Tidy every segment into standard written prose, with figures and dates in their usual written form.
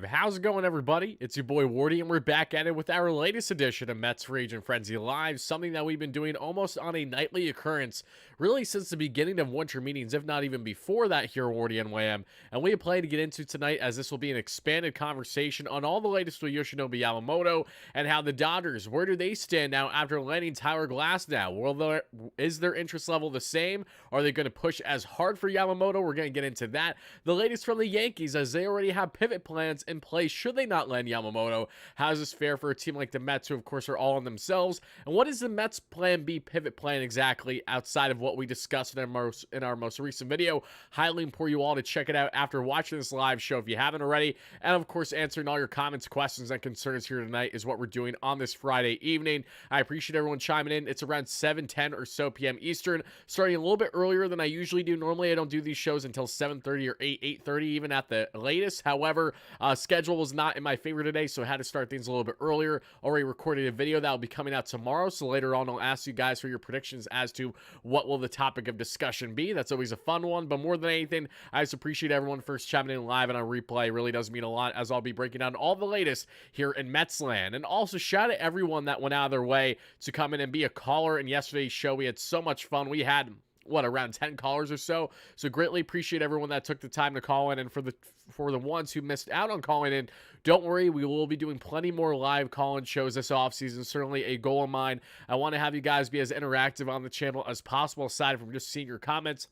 How's it going, everybody? It's your boy Wardy, and we're back at it with our latest edition of Mets Rage and Frenzy Live, something that we've been doing almost on a nightly occurrence, really since the beginning of winter meetings, if not even before that here at WardyNYM. And we have plenty to get into tonight, as this will be an expanded conversation on all the latest with Yamamoto and how the Dodgers, where do they stand now after landing Tyler Glasnow? Is their interest level the same? Are they going to push as hard for Yamamoto? We're going to get into that. The latest from the Yankees, as they already have pivot plans in place should they not land Yamamoto. How does this fare for a team like the Mets, who of course are all on themselves? And what is the Mets plan B pivot plan exactly outside of what we discussed in our most recent video? Highly implore you all to check it out after watching this live show if you haven't already. And of course, answering all your comments, questions, and concerns here tonight is what we're doing on this Friday evening. I appreciate everyone chiming in. It's around 7:10 or so p.m. Eastern, starting a little bit earlier than I usually do. Normally, I don't do these shows until 7:30 or 8:30, even at the latest. However, schedule was not in my favor today, so I had to start things a little bit earlier. Already recorded a video that will be coming out tomorrow, so later on I'll ask you guys for your predictions as to what will the topic of discussion be. That's always a fun one, but more than anything, I just appreciate everyone first chiming in live and on replay. It really does mean a lot, as I'll be breaking down all the latest here in Metsland. And also, shout out to everyone that went out of their way to come in and be a caller in yesterday's show. We had so much fun. We had around 10 callers or so. So greatly appreciate everyone that took the time to call in. And for the ones who missed out on calling in, don't worry, we will be doing plenty more live call-in shows this offseason. Certainly a goal of mine. I want to have you guys be as interactive on the channel as possible, aside from just seeing your comments.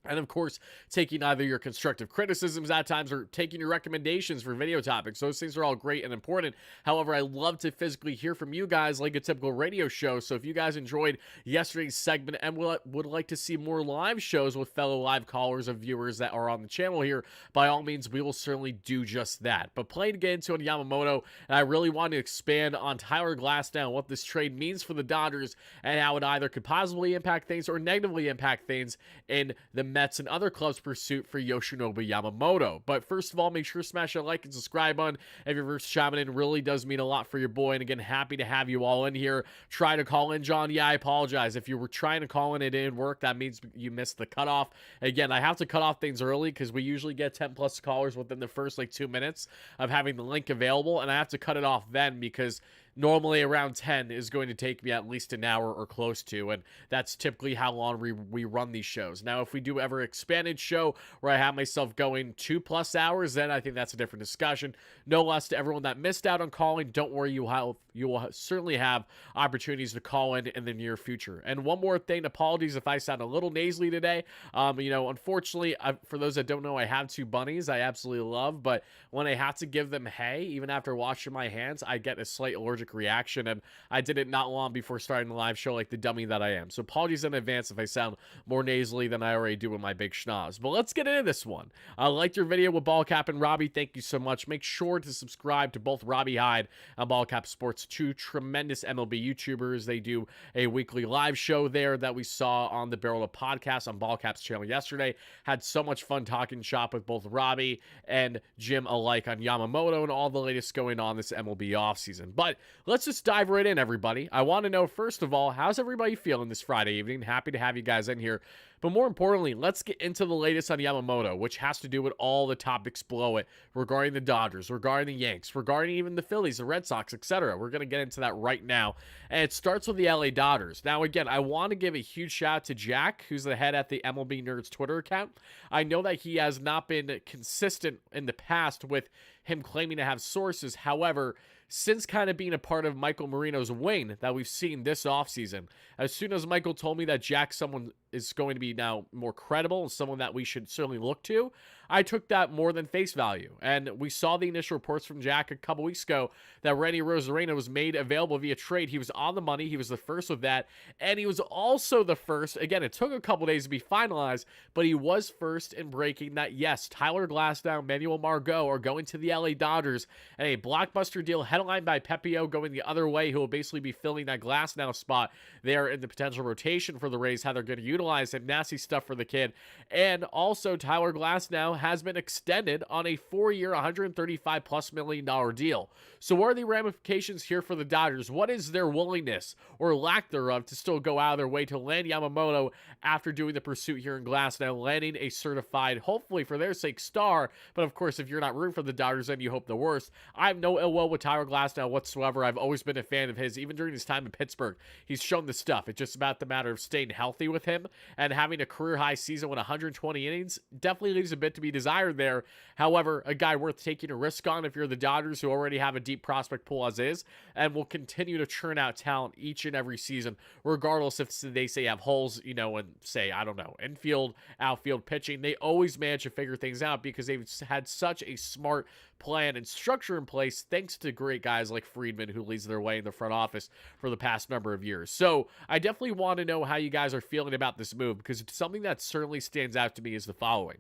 And of course, taking either your constructive criticisms at times or taking your recommendations for video topics. Those things are all great and important. However, I love to physically hear from you guys like a typical radio show. So if you guys enjoyed yesterday's segment and would like to see more live shows with fellow live callers and viewers that are on the channel here, by all means, we will certainly do just that. But plenty to get into on Yamamoto, and I really want to expand on Tyler Glasnow, what this trade means for the Dodgers, and how it either could positively impact things or negatively impact things in the Mets and other clubs' pursuit for Yoshinobu Yamamoto. But first of all, make sure to smash that like and subscribe button if you're first chiming in. Really does mean a lot for your boy. And again, happy to have you all in here. Try to call in, John. Yeah, I apologize. If you were trying to call in, it didn't work. That means you missed the cutoff. Again, I have to cut off things early because we usually get 10 plus callers within the first 2 minutes of having the link available. And I have to cut it off then because normally around 10 is going to take me at least an hour or close to, and that's typically how long we run these shows. Now, if we do ever expanded show where I have myself going 2+ hours, then I think that's a different discussion. No less to everyone that missed out on calling, don't worry, you will certainly have opportunities to call in the near future. And one more thing, apologies if I sound a little nasally today. Unfortunately, for those that don't know, I have 2 bunnies I absolutely love, but when I have to give them hay, even after washing my hands, I get a slight allergic reaction, and I did it not long before starting the live show like the dummy that I am. So apologies in advance if I sound more nasally than I already do with my big schnoz. But let's get into this one. I liked your video with Ballcap and Robbie. Thank you so much. Make sure to subscribe to both Robbie Hyde and Ballcap Sports, 2 tremendous MLB YouTubers. They do a weekly live show there that we saw on the Barrel Up podcast on Ballcap's channel yesterday. Had so much fun talking shop with both Robbie and Jim alike on Yamamoto and all the latest going on this MLB offseason. But let's just dive right in, everybody. I want to know, first of all, how's everybody feeling this Friday evening? Happy to have you guys in here. But more importantly, let's get into the latest on Yamamoto, which has to do with all the topics below it regarding the Dodgers, regarding the Yanks, regarding even the Phillies, the Red Sox, etc. We're going to get into that right now. And it starts with the LA Dodgers. Now, again, I want to give a huge shout out to Jack, who's the head at the MLB Nerds Twitter account. I know that he has not been consistent in the past with him claiming to have sources. However, since kind of being a part of Michael Marino's wing that we've seen this offseason, as soon as Michael told me that Jack's someone is going to be now more credible and someone that we should certainly look to, I took that more than face value. And we saw the initial reports from Jack a couple weeks ago that Randy Rosarena was made available via trade. He was on the money. He was the first with that. And he was also the first. Again, it took a couple days to be finalized, but he was first in breaking that, yes, Tyler Glasnow, Manuel Margot are going to the LA Dodgers, and a blockbuster deal headlined by Pepio going the other way, who will basically be filling that Glasnow spot there in the potential rotation for the Rays, how they're going to utilize him. Nasty stuff for the kid. And also, Tyler Glasnow has been extended on a 4-year, $135+ million deal. So what are the ramifications here for the Dodgers? What is their willingness or lack thereof to still go out of their way to land Yamamoto after doing the pursuit here in Glasnow, landing a certified, hopefully for their sake, star? But of course, if you're not rooting for the Dodgers, then you hope the worst. I have no ill will with Tyler Glasnow whatsoever. I've always been a fan of his, even during his time in Pittsburgh. He's shown the stuff. It's just about the matter of staying healthy with him, and having a career-high season with 120 innings definitely leaves a bit to be desired there. However, a guy worth taking a risk on if you're the Dodgers, who already have a deep prospect pool as is, and will continue to churn out talent each and every season, regardless if they say have holes, you know, and say, I don't know, infield, outfield, pitching. They always manage to figure things out because they've had such a smart plan and structure in place, thanks to great guys like Friedman, who leads their way in the front office for the past number of years. So I definitely want to know how you guys are feeling about this move, because it's something that certainly stands out to me is the following.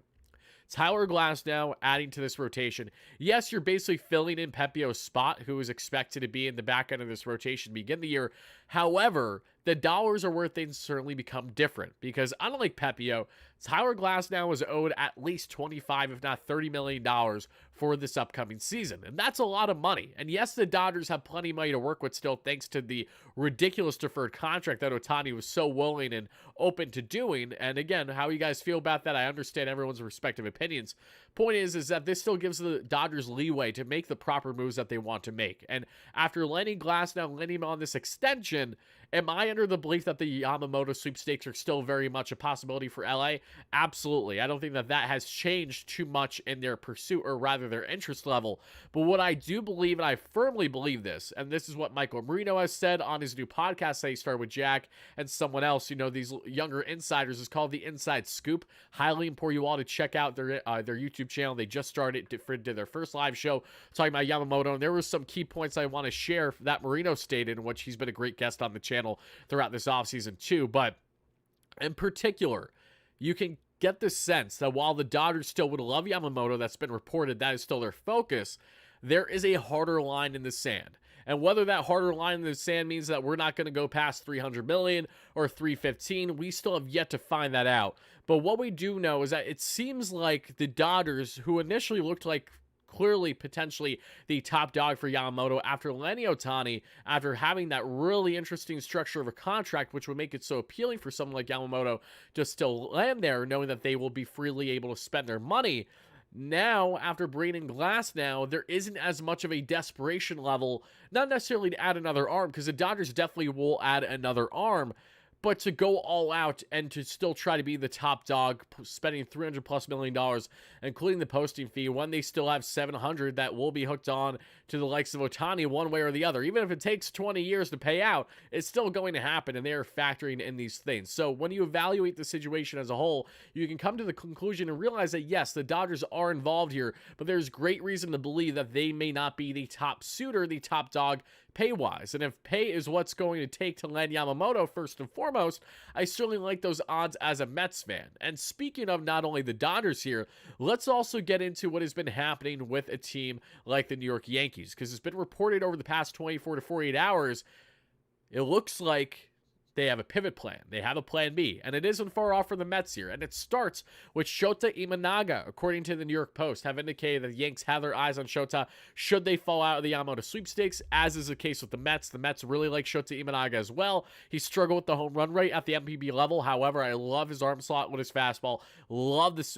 Tyler Glasnow adding to this rotation. Yes, you're basically filling in Pepio's spot, who is expected to be in the back end of this rotation to begin the year. However, the dollars are where things certainly become different, because unlike Pepio, Tyler Glasnow is owed at least $25, if not $30 million for this upcoming season. And that's a lot of money. And yes, the Dodgers have plenty of money to work with still, thanks to the ridiculous deferred contract that Ohtani was so willing and open to doing. And again, how you guys feel about that, I understand everyone's respective opinions. Point is that this still gives the Dodgers leeway to make the proper moves that they want to make. And after landing Glasnow, landing him on this extension, am I under the belief that the Yamamoto sweepstakes are still very much a possibility for LA? Absolutely. I don't think that has changed too much in their pursuit, or rather their interest level. But what I do believe, and I firmly believe this, and this is what Michael Marino has said on his new podcast that he started with Jack and someone else, you know, these younger insiders, is called The Inside Scoop. Highly implore you all to check out their YouTube channel. They just started did their first live show talking about Yamamoto, and there were some key points I want to share that Marino stated, in which he's been a great guest on the channel throughout this offseason too. But in particular, you can get the sense that while the Dodgers still would love Yamamoto, that's been reported, that is still their focus, there is a harder line in the sand. And whether that harder line in the sand means that we're not going to go past $300 million or $315, we still have yet to find that out. But what we do know is that it seems like the Dodgers, who initially looked like clearly potentially the top dog for Yamamoto after landing Ohtani, after having that really interesting structure of a contract, which would make it so appealing for someone like Yamamoto to still land there, knowing that they will be freely able to spend their money. Now, after bringing Glasnow, there isn't as much of a desperation level, not necessarily to add another arm, because the Dodgers definitely will add another arm, but to go all out and to still try to be the top dog, spending $300+ million, including the posting fee, when they still have $700 that will be hooked on to the likes of Ohtani one way or the other. Even if it takes 20 years to pay out, it's still going to happen, and they are factoring in these things. So when you evaluate the situation as a whole, you can come to the conclusion and realize that yes, the Dodgers are involved here, but there's great reason to believe that they may not be the top suitor, the top dog, pay-wise. And if pay is what's going to take to land Yamamoto first and foremost, I certainly like those odds as a Mets fan. And speaking of not only the Dodgers here, let's also get into what has been happening with a team like the New York Yankees, because it's been reported over the past 24 to 48 hours, it looks like they have a pivot plan. They have a plan B, and it isn't far off from the Mets here. And it starts with Shota Imanaga, according to the New York Post, have indicated that the Yanks have their eyes on Shota should they fall out of the Yamamoto sweepstakes, as is the case with the Mets. The Mets really like Shota Imanaga as well. He struggled with the home run rate at the MPB level. However, I love his arm slot with his fastball. Love this.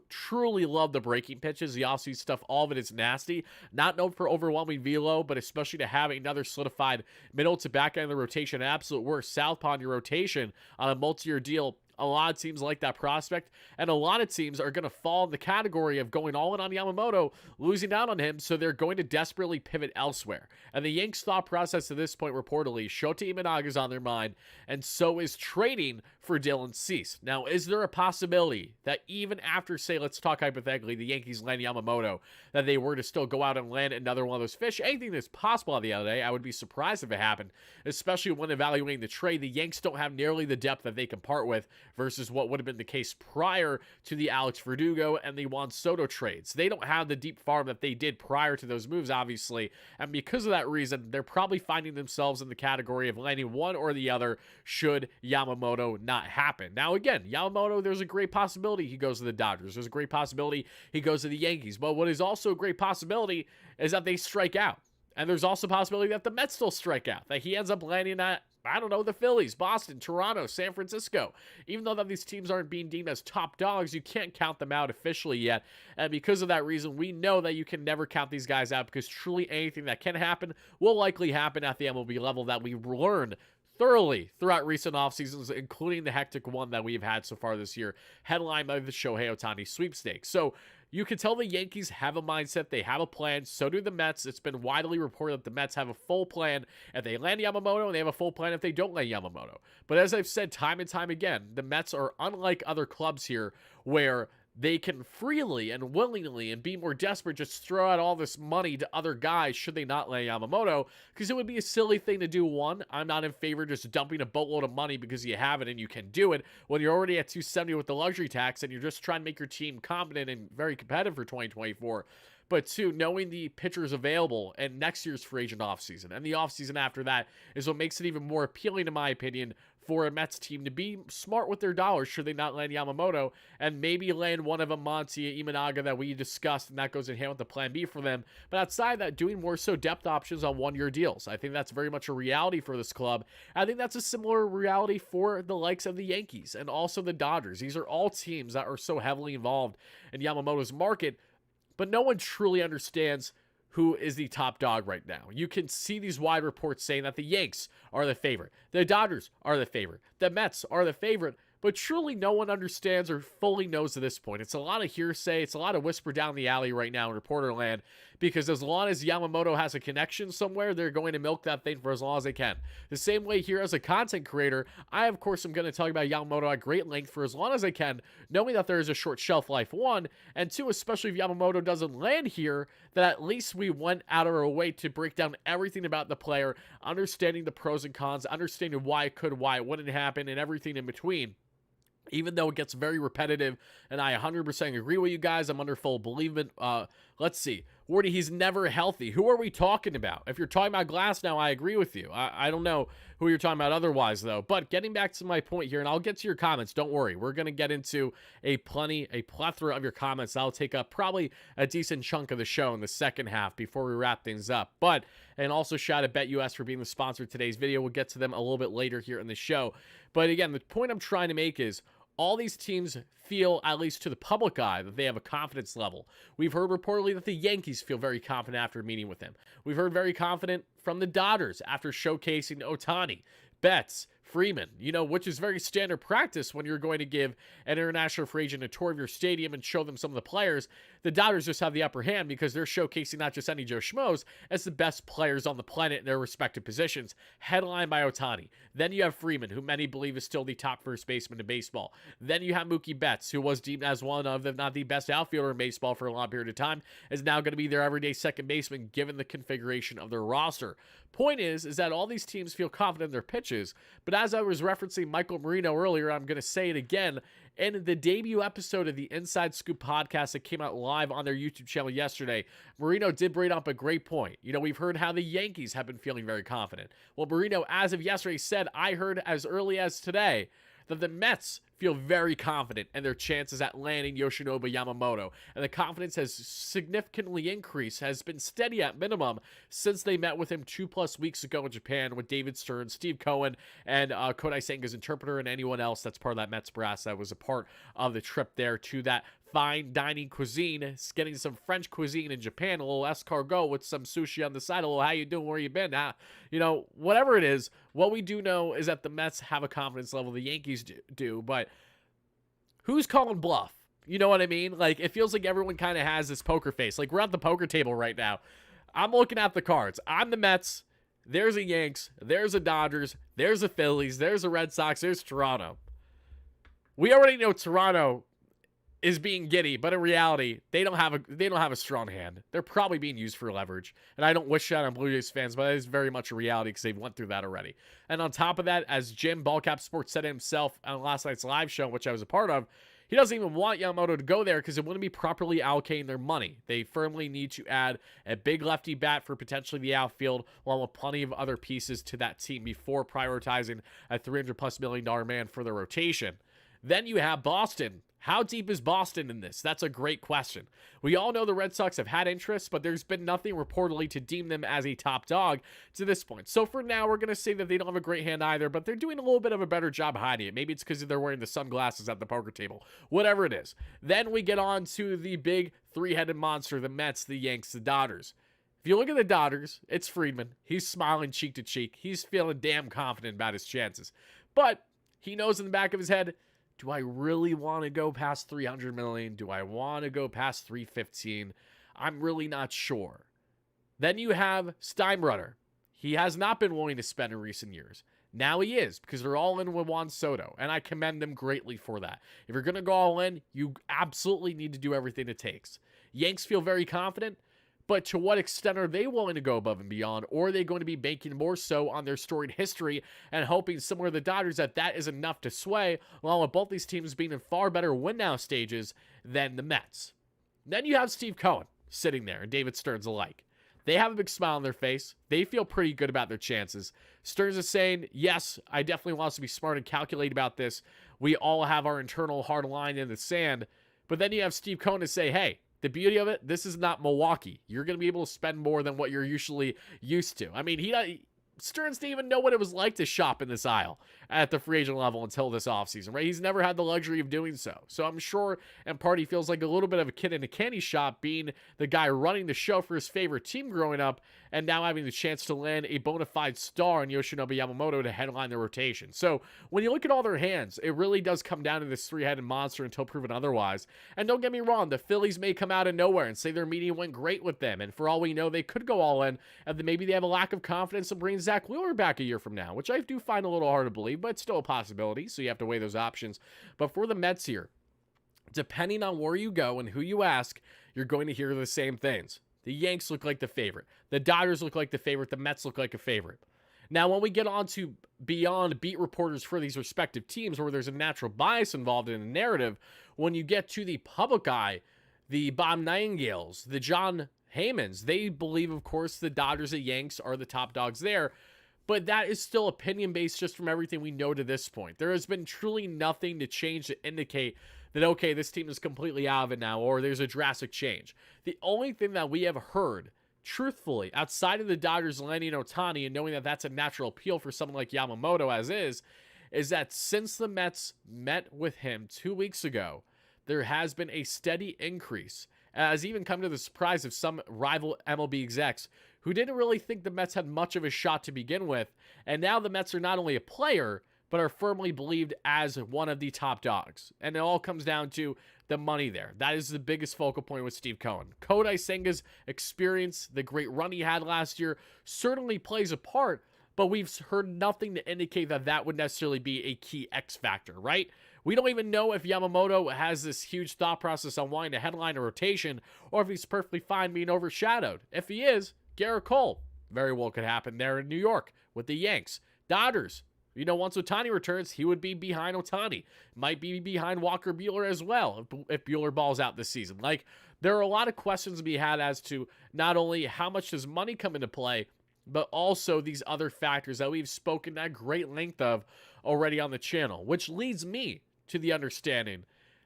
Truly love the breaking pitches. The off-speed stuff, all of it is nasty. Not known for overwhelming velo, but especially to have another solidified middle to back end of the rotation, an absolute worst southpaw in your rotation on a multi-year deal. A lot of teams like that prospect, and a lot of teams are going to fall in the category of going all in on Yamamoto, losing out on him, so they're going to desperately pivot elsewhere. And the Yanks' thought process to this point, reportedly, Shota Imanaga is on their mind, and so is trading for Dylan Cease. Now, is there a possibility that even after, say, let's talk hypothetically, the Yankees land Yamamoto, that they were to still go out and land another one of those fish? Anything that's possible at the end of the day. I would be surprised if it happened, especially when evaluating the trade. The Yanks don't have nearly the depth that they can part with. versus what would have been the case prior to the Alex Verdugo and the Juan Soto trades. They don't have the deep farm that they did prior to those moves, obviously, and because of that reason, they're probably finding themselves in the category of landing one or the other should Yamamoto not happen. Now, again, Yamamoto, there's a great possibility he goes to the Dodgers. There's a great possibility he goes to the Yankees. But what is also a great possibility is that they strike out. And there's also a possibility that the Mets still strike out, that he ends up landing at, I don't know, the Phillies, Boston, Toronto, San Francisco. Even though that these teams aren't being deemed as top dogs, you can't count them out officially yet. And because of that reason, we know that you can never count these guys out, because truly anything that can happen will likely happen at the MLB level that we learned thoroughly throughout recent off seasons, including the hectic one that we've had so far this year, headlined by the Shohei Ohtani sweepstakes. So you can tell the Yankees have a mindset, they have a plan, so do the Mets. It's been widely reported that the Mets have a full plan if they land Yamamoto, and they have a full plan if they don't land Yamamoto. But as I've said time and time again, the Mets are unlike other clubs here where they can freely and willingly and be more desperate just throw out all this money to other guys should they not land Yamamoto, because it would be a silly thing to do. One, I'm not in favor of just dumping a boatload of money because you have it and you can do it when you're already at 270 with the luxury tax and you're just trying to make your team competent and very competitive for 2024. But two, knowing the pitchers available and next year's free agent offseason and the offseason after that is what makes it even more appealing, in my opinion, for a Mets team to be smart with their dollars should they not land Yamamoto, and maybe land one of them, Monty, Imanaga, that we discussed, and that goes in hand with the plan B for them. But outside of that, doing more so depth options on one-year deals. I think that's very much a reality for this club. I think that's a similar reality for the likes of the Yankees and also the Dodgers. These are all teams that are so heavily involved in Yamamoto's market, but no one truly understands who is the top dog right now. You can see these wide reports saying that the Yanks are the favorite, the Dodgers are the favorite, the Mets are the favorite, but truly no one understands or fully knows at this point. It's a lot of hearsay. It's a lot of whisper down the alley right now in reporter land, because as long as Yamamoto has a connection somewhere, they're going to milk that thing for as long as they can. The same way here as a content creator, I, of course, am going to tell you about Yamamoto at great length for as long as I can, knowing that there is a short shelf life, one, and two, especially if Yamamoto doesn't land here, that at least we went out of our way to break down everything about the player, understanding the pros and cons, understanding why it could, why it wouldn't happen, and everything in between. Even though it gets very repetitive, and I 100% agree with you guys, I'm under full believement. Let's see. Wardy, he's never healthy. Who are we talking about? If you're talking about Glasnow, I agree with you. I don't know who you're talking about otherwise, though. But getting back to my point here, and I'll get to your comments. Don't worry. We're going to get into a plethora of your comments. That'll take up probably a decent chunk of the show in the second half before we wrap things up. And also shout out BetUS for being the sponsor of today's video. We'll get to them a little bit later here in the show. But again, the point I'm trying to make is, all these teams feel, at least to the public eye, that they have a confidence level. We've heard reportedly that the Yankees feel very confident after meeting with him. We've heard very confident from the Dodgers after showcasing Ohtani, Betts, Freeman, which is very standard practice when you're going to give an international free agent a tour of your stadium and show them some of the players. The Dodgers just have the upper hand because they're showcasing not just any Joe Schmoes as the best players on the planet in their respective positions, headlined by Ohtani. Then you have Freeman, who many believe is still the top first baseman in baseball. Then you have Mookie Betts, who was deemed as one of, if not the best outfielder in baseball for a long period of time, is now going to be their everyday second baseman given the configuration of their roster. Point is that all these teams feel confident in their pitches, but as I was referencing Michael Marino earlier, I'm going to say it again. In the debut episode of the Inside Scoop podcast that came out live on their YouTube channel yesterday, Marino did bring up a great point. We've heard how the Yankees have been feeling very confident. Well, Marino, as of yesterday, said, I heard as early as today, that the Mets feel very confident in their chances at landing Yoshinobu Yamamoto, and the confidence has significantly increased, has been steady at minimum since they met with him 2+ weeks ago in Japan with David Stern, Steve Cohen, and Kodai Senga's interpreter, and anyone else that's part of that Mets brass that was a part of the trip there to that fine dining cuisine, getting some French cuisine in Japan, a little escargot with some sushi on the side, a little how you doing, where you been, whatever it is. What we do know is that the Mets have a confidence level the Yankees do, but who's calling bluff? You know what I mean? Like, it feels like everyone kind of has this poker face. Like, we're at the poker table right now. I'm looking at the cards. I'm the Mets. There's a Yanks. There's a Dodgers. There's a Phillies. There's a Red Sox. There's Toronto. We already know Toronto is being giddy, but in reality, they don't have a strong hand. They're probably being used for leverage. And I don't wish that on Blue Jays fans, but that is very much a reality because they've went through that already. And on top of that, as Jim Ballcap Sports said himself on last night's live show, which I was a part of, he doesn't even want Yamamoto to go there because it wouldn't be properly allocating their money. They firmly need to add a big lefty bat for potentially the outfield, along with plenty of other pieces to that team before prioritizing a $300+ million man for the rotation. Then you have Boston. How deep is Boston in this? That's a great question. We all know the Red Sox have had interest, but there's been nothing reportedly to deem them as a top dog to this point. So for now, we're going to say that they don't have a great hand either, but they're doing a little bit of a better job hiding it. Maybe it's because they're wearing the sunglasses at the poker table. Whatever it is. Then we get on to the big three-headed monster, the Mets, the Yanks, the Dodgers. If you look at the Dodgers, it's Friedman. He's smiling cheek to cheek. He's feeling damn confident about his chances. But he knows in the back of his head, do I really want to go past $300 million? Do I want to go past $315? I'm really not sure. Then you have Steinbrenner. He has not been willing to spend in recent years. Now he is, because they're all in with Juan Soto, and I commend them greatly for that. If you're going to go all in, you absolutely need to do everything it takes. Yanks feel very confident, but to what extent are they willing to go above and beyond, or are they going to be banking more so on their storied history and hoping, similar to the Dodgers, that that is enough to sway, along with both these teams being in far better win-now stages than the Mets? Then you have Steve Cohen sitting there, and David Stearns alike. They have a big smile on their face. They feel pretty good about their chances. Stearns is saying, yes, I definitely want us to be smart and calculate about this. We all have our internal hard line in the sand. But then you have Steve Cohen to say, hey, the beauty of it, this is not Milwaukee. You're going to be able to spend more than what you're usually used to. I mean, Stearns didn't even know what it was like to shop in this aisle at the free agent level until this offseason, right? He's never had the luxury of doing so. So I'm sure in part he feels like a little bit of a kid in a candy shop being the guy running the show for his favorite team growing up and now having the chance to land a bona fide star in Yoshinobu Yamamoto to headline the rotation. So when you look at all their hands, it really does come down to this three-headed monster until proven otherwise. And don't get me wrong, the Phillies may come out of nowhere and say their meeting went great with them. And for all we know, they could go all in and then maybe they have a lack of confidence in bringing Zach Wheeler back a year from now, which I do find a little hard to believe, but it's still a possibility. So you have to weigh those options. But for the Mets here, depending on where you go and who you ask, you're going to hear the same things. The Yanks look like the favorite. The Dodgers look like the favorite. The Mets look like a favorite. Now, when we get on to beyond beat reporters for these respective teams where there's a natural bias involved in the narrative, when you get to the public eye, the Bob Nightingales, the John Heymans, they believe, of course, the Dodgers and Yanks are the top dogs there. But that is still opinion-based just from everything we know to this point. There has been truly nothing to change to indicate that, okay, this team is completely out of it now, or there's a drastic change. The only thing that we have heard, truthfully, outside of the Dodgers landing Ohtani and knowing that that's a natural appeal for someone like Yamamoto as is that since the Mets met with him 2 weeks ago, there has been a steady increase, as even come to the surprise of some rival MLB execs who didn't really think the Mets had much of a shot to begin with, and now the Mets are not only a player, but are firmly believed as one of the top dogs. And it all comes down to the money there. That is the biggest focal point with Steve Cohen. Kodai Senga's experience, the great run he had last year, certainly plays a part, but we've heard nothing to indicate that that would necessarily be a key X factor, right? We don't even know if Yamamoto has this huge thought process on wanting to headline a rotation, or if he's perfectly fine being overshadowed. If he is, Garrett Cole very well could happen there in New York with the Yanks. Dodgers, once Ohtani returns, he would be behind Ohtani. Might be behind Walker Buehler as well if Buehler balls out this season. Like, there are a lot of questions to be had as to not only how much does money come into play, but also these other factors that we've spoken at great length of already on the channel, which leads me to the understanding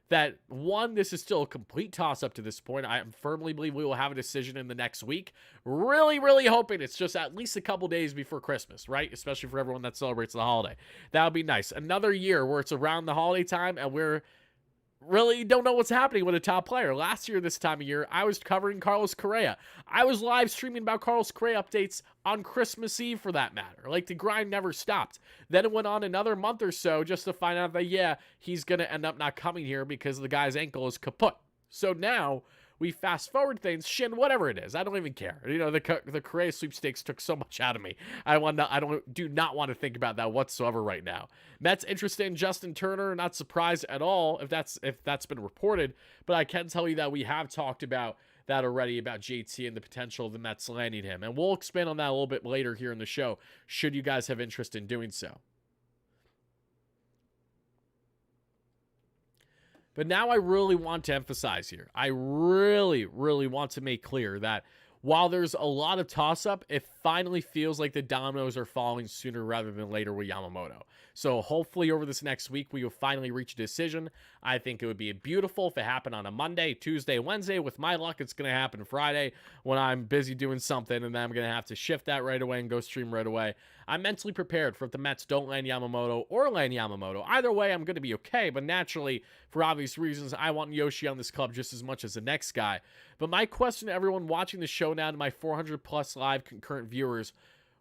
that, one, this is still a complete toss-up to this point. I firmly believe we will have a decision in the next week. Really, really hoping it's just at least a couple days before Christmas, right? Especially for everyone that celebrates the holiday. That would be nice. Another year where it's around the holiday time and we're really don't know what's happening with a top player. Last year, this time of year, I was covering Carlos Correa. I was live streaming about Carlos Correa updates on Christmas Eve, for that matter. Like, the grind never stopped. Then it went on another month or so just to find out that, yeah, he's going to end up not coming here because the guy's ankle is kaput. So now we fast forward things, Shin, whatever it is, I don't even care. The Correa sweepstakes took so much out of me. I do not want to think about that whatsoever right now. Mets interested in Justin Turner, not surprised at all if that's been reported, but I can tell you that we have talked about that already, about JT and the potential of the Mets landing him. And we'll expand on that a little bit later here in the show, should you guys have interest in doing so. But now I really want to emphasize here, I really, really want to make clear that while there's a lot of toss-up, it finally feels like the dominoes are falling sooner rather than later with Yamamoto. So hopefully over this next week, we will finally reach a decision. I think it would be beautiful if it happened on a Monday, Tuesday, Wednesday. With my luck, it's going to happen Friday when I'm busy doing something, and then I'm going to have to shift that right away and go stream right away. I'm mentally prepared for if the Mets don't land Yamamoto or land Yamamoto. Either way, I'm going to be okay, but naturally, for obvious reasons, I want Yoshi on this club just as much as the next guy. But my question to everyone watching the show now, to my 400-plus live concurrent viewers,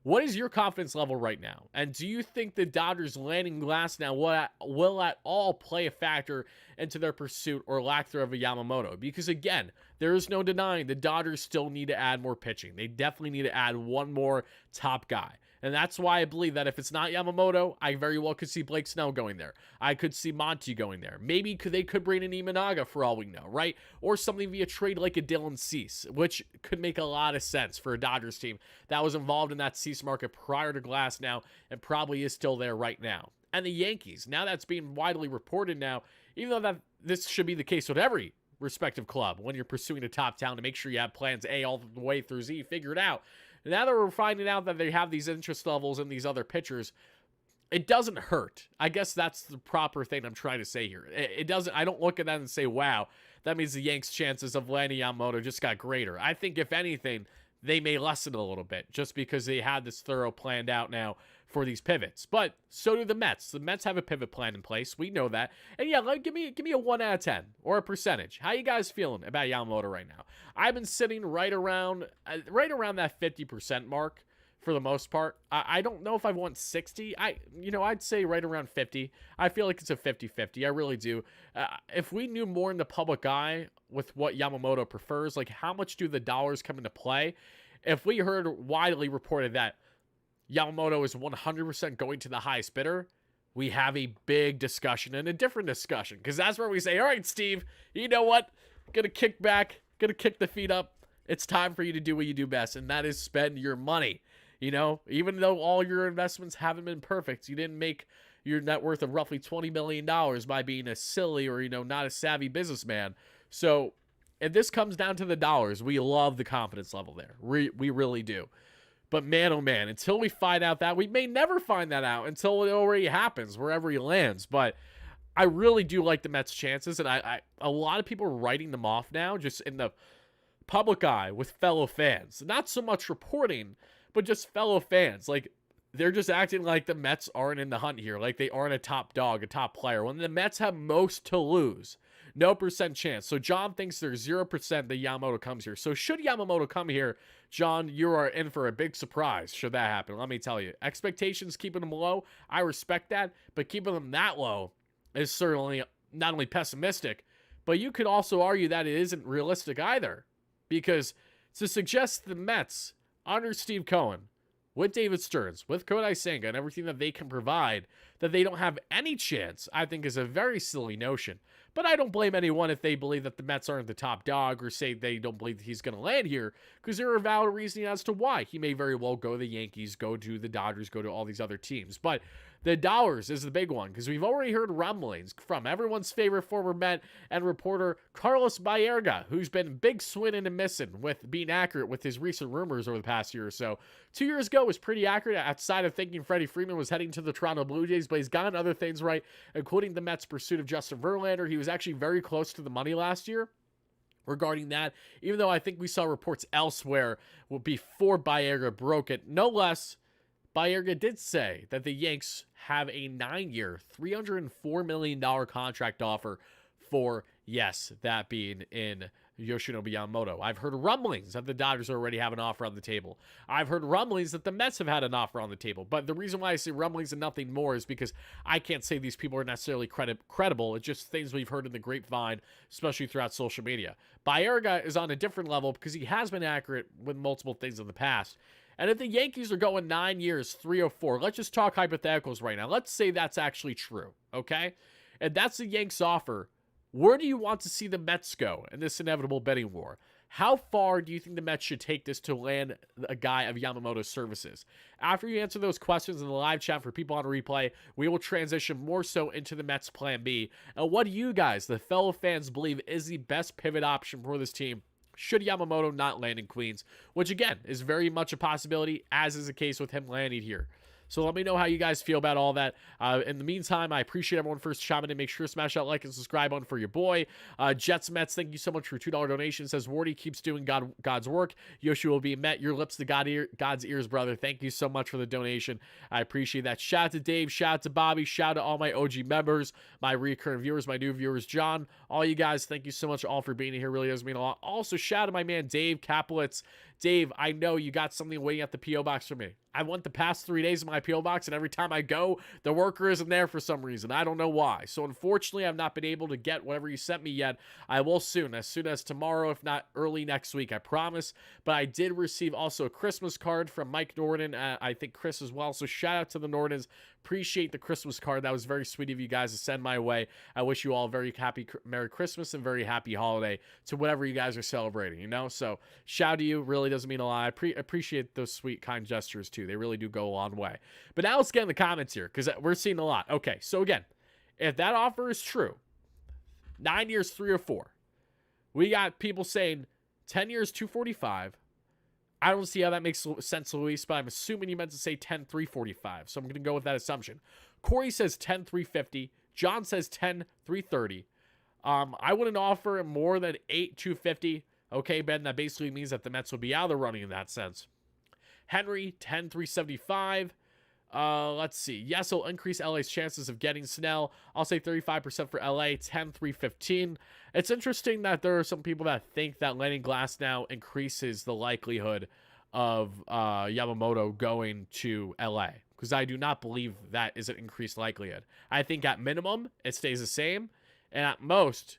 what is your confidence level right now? And do you think the Dodgers landing Glasnow will at all play a factor into their pursuit or lack thereof of Yamamoto? Because again, there is no denying the Dodgers still need to add more pitching. They definitely need to add one more top guy. And that's why I believe that if it's not Yamamoto, I very well could see Blake Snell going there. I could see Monty going there. Maybe they could bring in Imanaga for all we know, right? Or something via trade like a Dylan Cease, which could make a lot of sense for a Dodgers team that was involved in that Cease market prior to Glasnow and probably is still there right now. And the Yankees, now that's being widely reported now, even though this should be the case with every respective club when you're pursuing a top talent, to make sure you have plans A all the way through Z figured out. Now that we're finding out that they have these interest levels in these other pitchers, it doesn't hurt. I guess that's the proper thing I'm trying to say here. It doesn't. I don't look at that and say, wow, that means the Yanks' chances of landing Yamamoto just got greater. I think, if anything, they may lessen a little bit just because they had this thorough planned out now for these pivots. But so do the Mets. The Mets have a pivot plan in place. We know that. And yeah, give me a 1 out of 10 or a percentage. How you guys feeling about Yamamoto right now? I've been sitting right around that 50% mark for the most part. I don't know if I want 60. I'd say right around 50. I feel like it's a 50-50. I really do. If we knew more in the public eye with what Yamamoto prefers, like how much do the dollars come into play? If we heard widely reported that Yamamoto is 100% going to the highest bidder, we have a big discussion and a different discussion, because that's where we say, all right, Steve, you know what? Gonna kick back, gonna kick the feet up. It's time for you to do what you do best, and that is spend your money. Even though all your investments haven't been perfect, you didn't make your net worth of roughly $20 million by being a silly or, not a savvy businessman. So if this comes down to the dollars, we love the confidence level there. We really do. But man, oh man, until we find out that, we may never find that out until it already happens, wherever he lands. But I really do like the Mets' chances, and a lot of people are writing them off now, just in the public eye with fellow fans. Not so much reporting, but just fellow fans. Like, they're just acting like the Mets aren't in the hunt here, like they aren't a top dog, a top player, when the Mets have most to lose. No percent chance. So John thinks there's 0% that Yamamoto comes here. So should Yamamoto come here, John, you are in for a big surprise should that happen. Let me tell you. Expectations, keeping them low, I respect that, but keeping them that low is certainly not only pessimistic, but you could also argue that it isn't realistic either. Because to suggest the Mets, under Steve Cohen, with David Stearns, with Kodai Senga, and everything that they can provide, that they don't have any chance, I think is a very silly notion. But I don't blame anyone if they believe that the Mets aren't the top dog, or say they don't believe that he's going to land here, because there are valid reasoning as to why. He may very well go to the Yankees, go to the Dodgers, go to all these other teams. But the dollars is the big one, because we've already heard rumblings from everyone's favorite former Met and reporter Carlos Baerga, who's been big swinging and missing with being accurate with his recent rumors over the past year or so. 2 years ago was pretty accurate, outside of thinking Freddie Freeman was heading to the Toronto Blue Jays, but he's gotten other things right, including the Mets' pursuit of Justin Verlander. He was actually very close to the money last year regarding that, even though I think we saw reports elsewhere before Baerga broke it. No less, Baerga did say that the Yanks have a 9-year, $304 million contract offer for, yes, that being in Yoshinobu Yamamoto. I've heard rumblings that the Dodgers already have an offer on the table. I've heard rumblings that the Mets have had an offer on the table. But the reason why I say rumblings and nothing more is because I can't say these people are necessarily credible. It's just things we've heard in the grapevine, especially throughout social media. Baerga is on a different level because he has been accurate with multiple things in the past. And if the Yankees are going 9 years, 304, let's just talk hypotheticals right now. Let's say that's actually true, okay? And that's the Yanks offer. Where do you want to see the Mets go in this inevitable betting war? How far do you think the Mets should take this to land a guy of Yamamoto's services? After you answer those questions in the live chat for people on replay, we will transition more so into the Mets plan B. And what do you guys, the fellow fans, believe is the best pivot option for this team should Yamamoto not land in Queens? Which, again, is very much a possibility, as is the case with him landing here. So let me know how you guys feel about all that. In the meantime, I appreciate everyone first chiming in. Make sure to smash that like and subscribe button for your boy. Jets Mets, thank you so much for $2 donation. Says Wardy keeps doing God's work. Yoshi will be met. Your lips to God's ears, brother. Thank you so much for the donation. I appreciate that. Shout out to Dave. Shout out to Bobby. Shout out to all my OG members, my recurring viewers, my new viewers, John. All you guys, thank you so much all for being here. Really does mean a lot. Also, shout out to my man Dave Kaplitz. Dave, I know you got something waiting at the P.O. Box for me. I went the past 3 days in my P.O. Box, and every time I go, the worker isn't there for some reason. I don't know why. So, unfortunately, I've not been able to get whatever you sent me yet. I will soon as tomorrow, if not early next week, I promise. But I did receive also a Christmas card from Mike Norden, I think Chris as well. So, shout out to the Nordens. Appreciate the Christmas card. That was very sweet of you guys to send my way. I wish you all a very happy Merry Christmas and very happy holiday to whatever you guys are celebrating, you know? So, shout out to you. Really doesn't mean a lot. I appreciate those sweet, kind gestures, too. They really do go a long way. But now let's get in the comments here, because we're seeing a lot. Okay, so again, if that offer is true, 9 years, 304, we got people saying 10 years, 245. I don't see how that makes sense, Luis, but I'm assuming you meant to say 10, 345. So I'm going to go with that assumption. Corey says 10, 350. John says 10, 330. I wouldn't offer more than 8, 250. Okay, Ben, that basically means that the Mets would be out of the running in that sense. Henry, 10, 375. Let's see. Yes, it'll increase LA's chances of getting Snell. I'll say 35% for LA, 10, 315. It's interesting that there are some people that think that landing Glasnow increases the likelihood of Yamamoto going to LA, because I do not believe that is an increased likelihood. I think at minimum, it stays the same, and at most,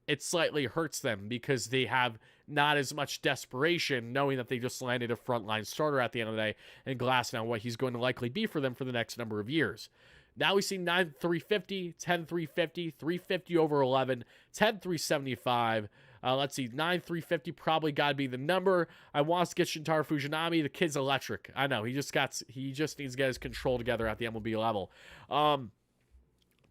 it slightly hurts them because they have not as much desperation knowing that they just landed a frontline starter at the end of the day, and Glasnow, what he's going to likely be for them for the next number of years. Now we see 9, 350, 10, 350, 350 over 11, 10, 375. Let's see, 9, 350 probably got to be the number. I want to get Shintaro Fujinami. The kid's electric. I know, he just needs to get his control together at the MLB level. 10,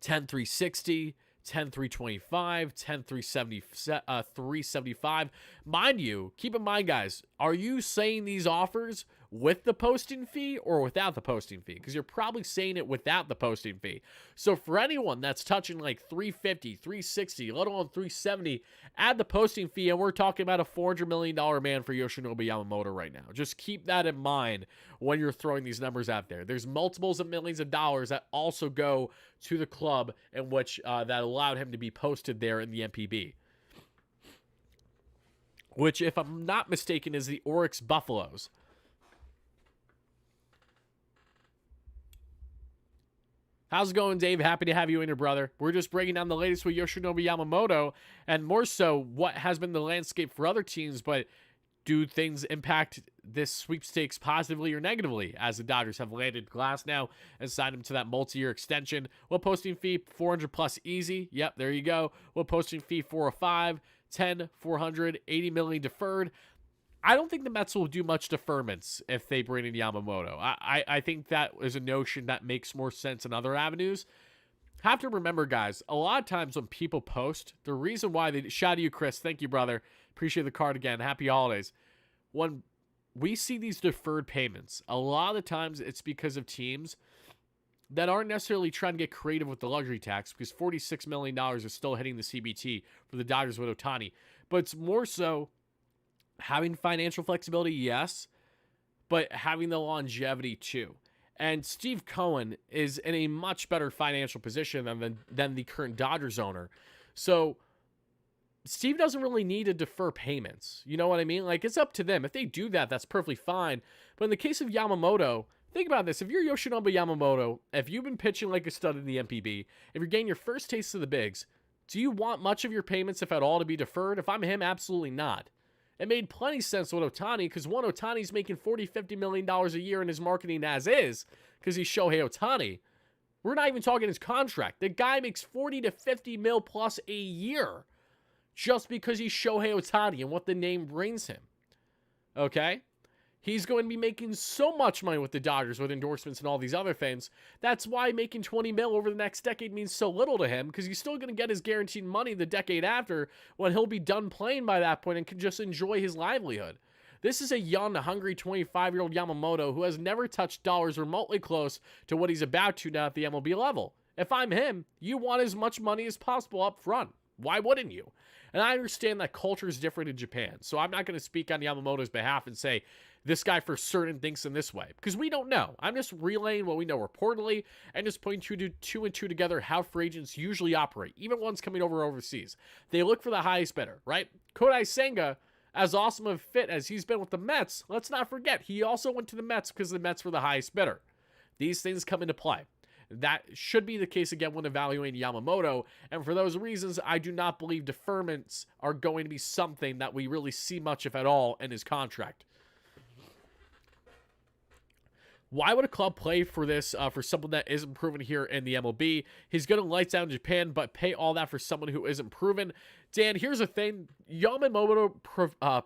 360. 10, 325, 10, 375. Mind you, keep in mind, guys, are you saying these offers with the posting fee or without the posting fee? Because you're probably saying it without the posting fee. So for anyone that's touching like 350, 360, let alone 370, add the posting fee, and we're talking about a $400 million man for Yoshinobu Yamamoto right now. Just keep that in mind when you're throwing these numbers out there. There's multiples of millions of dollars that also go to the club in which that allowed him to be posted there in the MPB. Which, if I'm not mistaken, is the Oryx Buffaloes. How's it going, Dave? Happy to have you in here, brother. We're just breaking down the latest with Yoshinobu Yamamoto, and more so what has been the landscape for other teams, but do things impact this sweepstakes positively or negatively, as the Dodgers have landed Glasnow and signed him to that multi-year extension? What posting fee? 400 plus easy. Yep, there you go. What posting fee? 405, 10, 400, 80 million deferred. I don't think the Mets will do much deferments if they bring in Yamamoto. I think that is a notion that makes more sense in other avenues. Have to remember, guys, a lot of times when people post, the reason why they... Shout out to you, Chris. Thank you, brother. Appreciate the card again. Happy holidays. When we see these deferred payments, a lot of the times it's because of teams that aren't necessarily trying to get creative with the luxury tax, because $46 million is still hitting the CBT for the Dodgers with Ohtani. But it's more so having financial flexibility, yes, but having the longevity too. And Steve Cohen is in a much better financial position than the current Dodgers owner. So Steve doesn't really need to defer payments. You know what I mean? Like, it's up to them. If they do that, that's perfectly fine. But in the case of Yamamoto, think about this. If you're Yoshinobu Yamamoto, if you've been pitching like a stud in the MPB, if you're getting your first taste of the bigs, do you want much of your payments, if at all, to be deferred? If I'm him, absolutely not. It made plenty of sense with Ohtani because, one, Ohtani's making $40, $50 million a year in his marketing as is because he's Shohei Ohtani. We're not even talking his contract. The guy makes 40 to 50 mil plus a year just because he's Shohei Ohtani and what the name brings him. Okay? He's going to be making so much money with the Dodgers with endorsements and all these other things. That's why making 20 mil over the next decade means so little to him, because he's still going to get his guaranteed money the decade after when he'll be done playing by that point and can just enjoy his livelihood. This is a young, hungry 25-year-old Yamamoto who has never touched dollars remotely close to what he's about to now at the MLB level. If I'm him, you want as much money as possible up front. Why wouldn't you? And I understand that culture is different in Japan, so I'm not going to speak on Yamamoto's behalf and say this guy for certain thinks in this way, because we don't know. I'm just relaying what we know reportedly and just putting two and two together how free agents usually operate, even ones coming over overseas. They look for the highest bidder, right? Kodai Senga, as awesome of a fit as he's been with the Mets, let's not forget, he also went to the Mets because the Mets were the highest bidder. These things come into play. That should be the case again when evaluating Yamamoto, and for those reasons, I do not believe deferments are going to be something that we really see much, if at all, in his contract. Why would a club play for this, for someone that isn't proven here in the MLB? He's going to lights out in Japan, but pay all that for someone who isn't proven. Dan, here's the thing. Yamamoto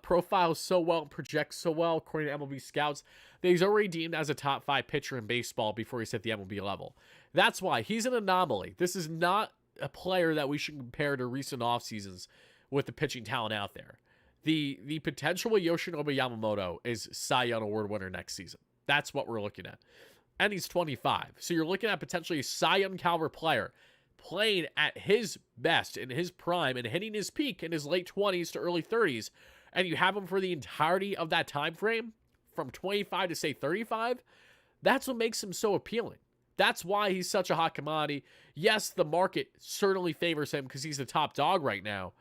profiles so well and projects so well, according to MLB scouts, that he's already deemed as a top 5 pitcher in baseball before he's hit the MLB level. That's why he's an anomaly. This is not a player that we should compare to recent off seasons with the pitching talent out there. The potential with Yoshinobu Yamamoto is Cy Young Award winner next season. That's what we're looking at. And he's 25. So you're looking at potentially a Cy Young caliber player playing at his best in his prime and hitting his peak in his late 20s to early 30s. And you have him for the entirety of that time frame, from 25 to say 35. That's what makes him so appealing. That's why he's such a hot commodity. Yes, the market certainly favors him because he's the top dog right now.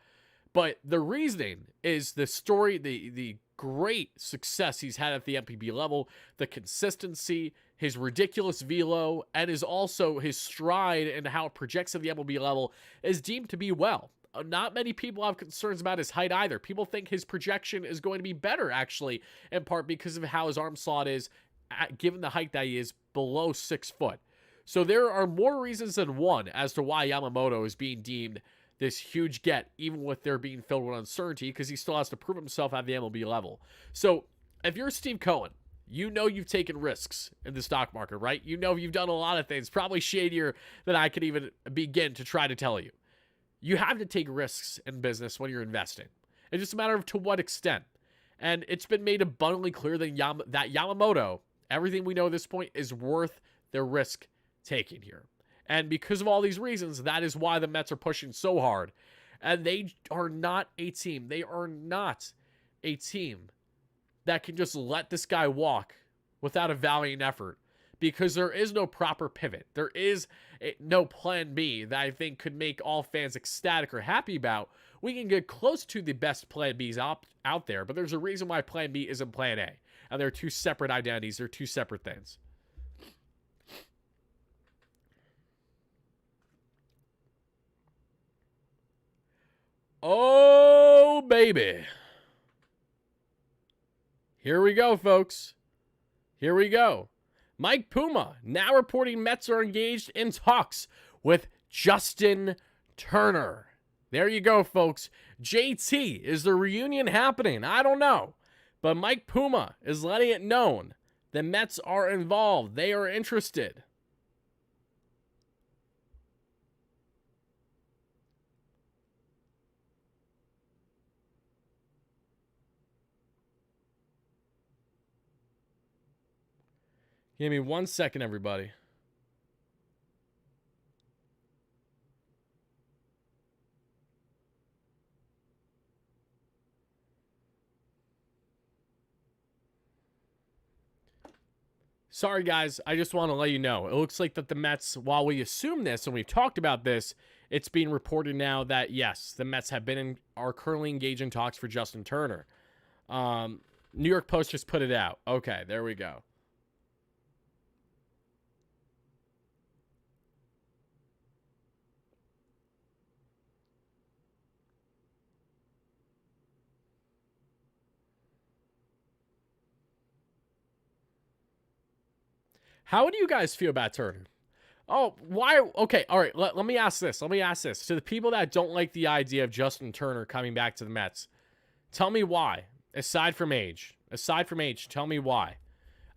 But the reasoning is the story, the great success he's had at the MPB level, the consistency, his ridiculous velo, and his stride and how it projects at the MLB level is deemed to be well. Not many people have concerns about his height either. People think his projection is going to be better, actually, in part because of how his arm slot is, given the height that he is below 6 foot. So there are more reasons than one as to why Yamamoto is being deemed this huge get, even with there being filled with uncertainty, because he still has to prove himself at the MLB level. So if you're Steve Cohen, you know you've taken risks in the stock market, right? You know you've done a lot of things, probably shadier than I could even begin to try to tell you. You have to take risks in business when you're investing. It's just a matter of to what extent. And it's been made abundantly clear that Yamamoto, everything we know at this point, is worth the risk taking here. And because of all these reasons, that is why the Mets are pushing so hard. And they are not a team. They are not a team that can just let this guy walk without a valiant effort. Because there is no proper pivot. There is no plan B that I think could make all fans ecstatic or happy about. We can get close to the best plan Bs out there. But there's a reason why plan B isn't plan A. And they're two separate identities. They're two separate things. Oh, baby. Here we go, folks. Here we go. Mike Puma now reporting Mets are engaged in talks with Justin Turner. There you go, folks. JT, is the reunion happening? I don't know. But Mike Puma is letting it known the Mets are involved. They are interested. Give me 1 second, everybody. Sorry, guys. I just want to let you know. It looks like that the Mets, while we assume this and we've talked about this, it's being reported now that, yes, the Mets are currently engaged in talks for Justin Turner. New York Post just put it out. Okay, there we go. How do you guys feel about Turner? Oh, why? Okay, all right. Let me ask this. Let me ask this. To the people that don't like the idea of Justin Turner coming back to the Mets, tell me why. Aside from age, tell me why.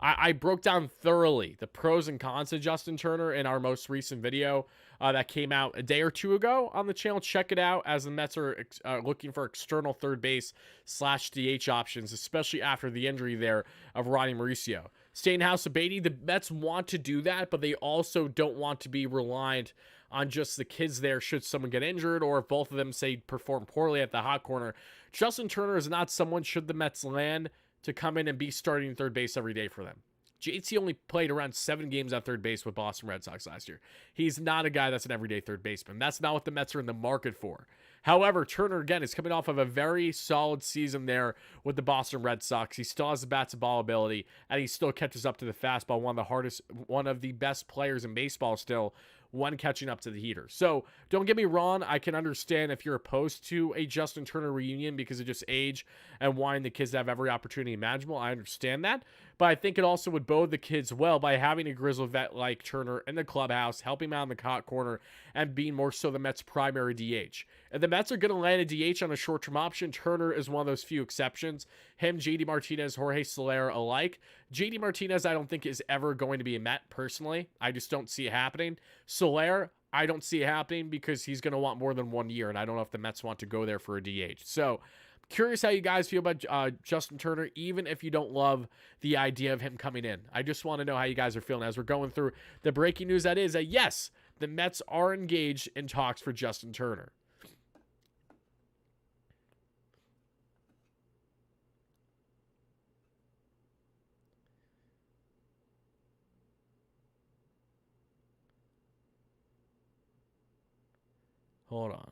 I broke down thoroughly the pros and cons of Justin Turner in our most recent video that came out a day or two ago on the channel. Check it out, as the Mets are looking for external third base / DH options, especially after the injury there of Ronnie Mauricio. Staying house of Beatty, the Mets want to do that, but they also don't want to be reliant on just the kids there should someone get injured, or if both of them, say, perform poorly at the hot corner. Justin Turner is not someone, should the Mets land, to come in and be starting third base every day for them. JT only played around 7 games at third base with Boston Red Sox last year. He's not a guy that's an everyday third baseman. That's not what the Mets are in the market for. However, Turner, again, is coming off of a very solid season there with the Boston Red Sox. He still has the bat to ball ability, and he still catches up to the fastball. One of the best players in baseball still, when catching up to the heater. So don't get me wrong, I can understand if you're opposed to a Justin Turner reunion because of just age and wanting the kids to have every opportunity imaginable. I understand that, but I think it also would bode the kids well by having a grizzled vet like Turner in the clubhouse, helping him out in the hot corner, and being more so the Mets' primary DH. If the Mets are going to land a DH on a short-term option, Turner is one of those few exceptions. Him, JD Martinez, Jorge Soler alike. JD Martinez, I don't think is ever going to be a Met, personally. I just don't see it happening. Soler, I don't see it happening because he's going to want more than 1 year, and I don't know if the Mets want to go there for a DH. So, curious how you guys feel about Justin Turner, even if you don't love the idea of him coming in. I just want to know how you guys are feeling as we're going through the breaking news that is that, yes, the Mets are engaged in talks for Justin Turner. Hold on.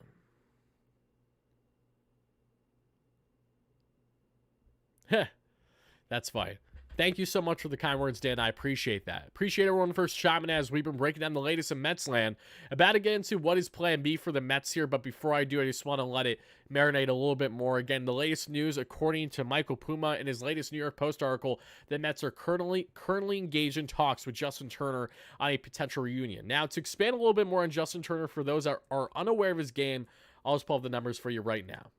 That's fine. Thank you so much for the kind words, Dan. I appreciate that. Appreciate everyone first chiming in as we've been breaking down the latest in Mets land. About to get into what is plan B for the Mets here, but before I do, I just want to let it marinate a little bit more. Again, the latest news, according to Michael Puma in his latest New York Post article, the Mets are currently engaged in talks with Justin Turner on a potential reunion. Now, to expand a little bit more on Justin Turner, for those that are unaware of his game, I'll just pull up the numbers for you right now.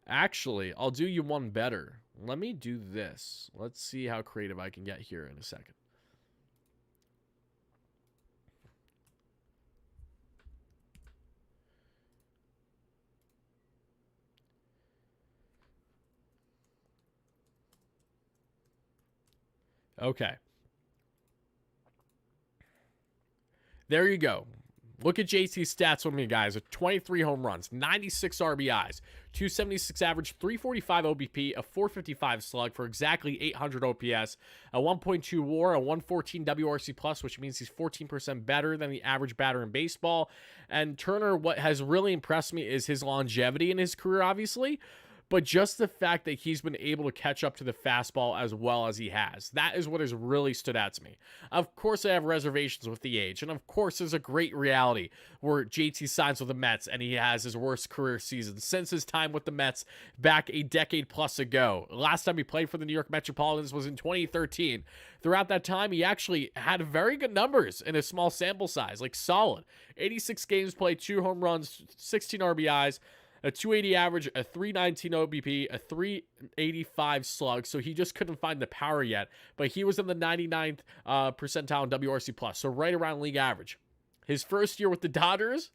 Actually, I'll do you one better. Let me do this. Let's see how creative I can get here in a second. Okay. There you go. Look at JT's stats with me, guys. 23 home runs, 96 RBIs, 276 average, 345 OBP, a 455 slug for exactly 800 OPS, a 1.2 WAR, a 114 WRC plus, which means he's 14% better than the average batter in baseball. And Turner, what has really impressed me is his longevity in his career, obviously, but just the fact that he's been able to catch up to the fastball as well as he has. That is what has really stood out to me. Of course, I have reservations with the age, and of course, there's a great reality where JT signs with the Mets and he has his worst career season since his time with the Mets back a decade plus ago. Last time he played for the New York Metropolitans was in 2013. Throughout that time, he actually had very good numbers in a small sample size, like solid. 86 games played, 2 home runs, 16 RBIs, a 280 average, a 319 OBP, a 385 slug. So he just couldn't find the power yet. But he was in the 99th percentile in WRC plus, so right around league average. His first year with the Dodgers,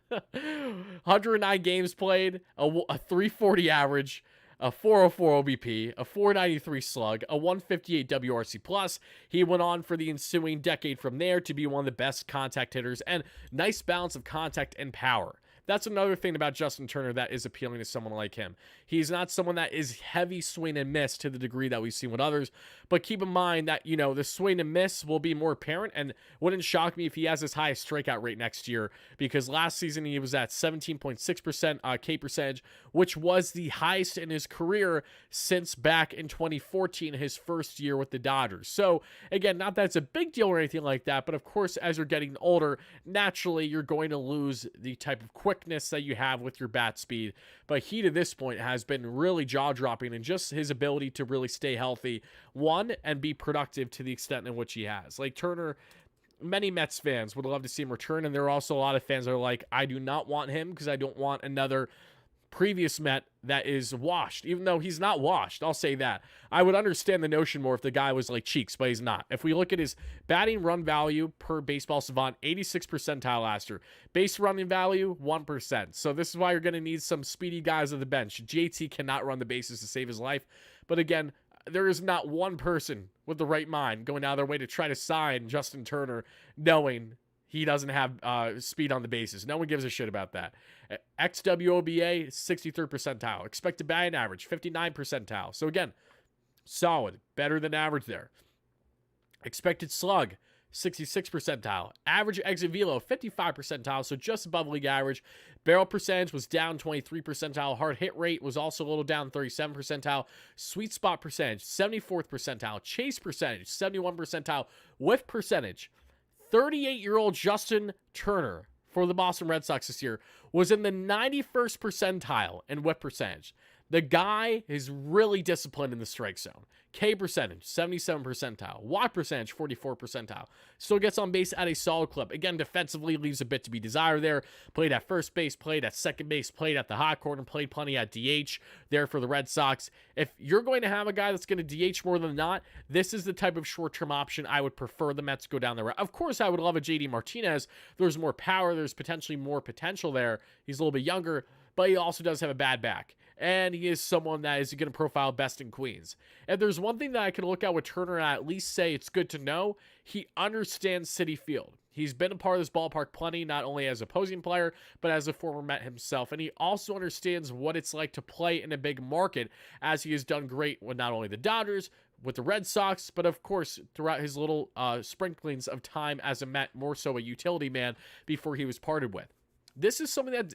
109 games played, a 340 average, a 404 OBP, a 493 slug, a 158 WRC plus. He went on for the ensuing decade from there to be one of the best contact hitters, and nice balance of contact and power. That's another thing about Justin Turner that is appealing to someone like him. He's not someone that is heavy swing and miss to the degree that we've seen with others, but keep in mind that, the swing and miss will be more apparent, and wouldn't shock me if he has his highest strikeout rate next year, because last season he was at 17.6% K percentage, which was the highest in his career since back in 2014, his first year with the Dodgers. So again, not that it's a big deal or anything like that, but of course, as you're getting older, naturally you're going to lose the type of quickness that you have with your bat speed. But he, to this point, has been really jaw-dropping, and just his ability to really stay healthy, one, and be productive to the extent in which he has. Like Turner, many Mets fans would love to see him return, and there are also a lot of fans that are like, I do not want him because I don't want another previous Met that is washed, even though he's not washed. I'll say that. I would understand the notion more if the guy was like Cheeks, but he's not. If we look at his batting run value per Baseball Savant, 86th percentile last year. Base running value, 1%. So this is why you're going to need some speedy guys on the bench. JT cannot run the bases to save his life. But again, there is not one person with the right mind going out of their way to try to sign Justin Turner knowing he doesn't have speed on the bases. No one gives a shit about that. XWOBA, 63rd percentile. Expected batting average, 59th percentile. So again, solid. Better than average there. Expected slug, 66th percentile. Average exit velo, 55th percentile, so just above league average. Barrel percentage was down 23 percentile. Hard hit rate was also a little down 37 percentile. Sweet spot percentage, 74th percentile. Chase percentage, 71 percentile. Whiff percentage, 38-year-old Justin Turner for the Boston Red Sox this year was in the 91st percentile in whip percentage. The guy is really disciplined in the strike zone. K percentage, 77 percentile. Walk percentage, 44 percentile. Still gets on base at a solid clip. Again, defensively leaves a bit to be desired there. Played at first base, played at second base, played at the hot corner, played plenty at DH there for the Red Sox. If you're going to have a guy that's going to DH more than not, this is the type of short-term option I would prefer the Mets go down the route. Of course, I would love a JD Martinez. There's more power. There's potentially more potential there. He's a little bit younger, but he also does have a bad back. And he is someone that is going to profile best in Queens. And there's one thing that I can look at with Turner and at least say it's good to know. He understands Citi Field. He's been a part of this ballpark plenty, not only as an opposing player, but as a former Met himself. And he also understands what it's like to play in a big market, as he has done great with not only the Dodgers, with the Red Sox, but of course, throughout his little sprinklings of time as a Met, more so a utility man before he was parted with. This is something that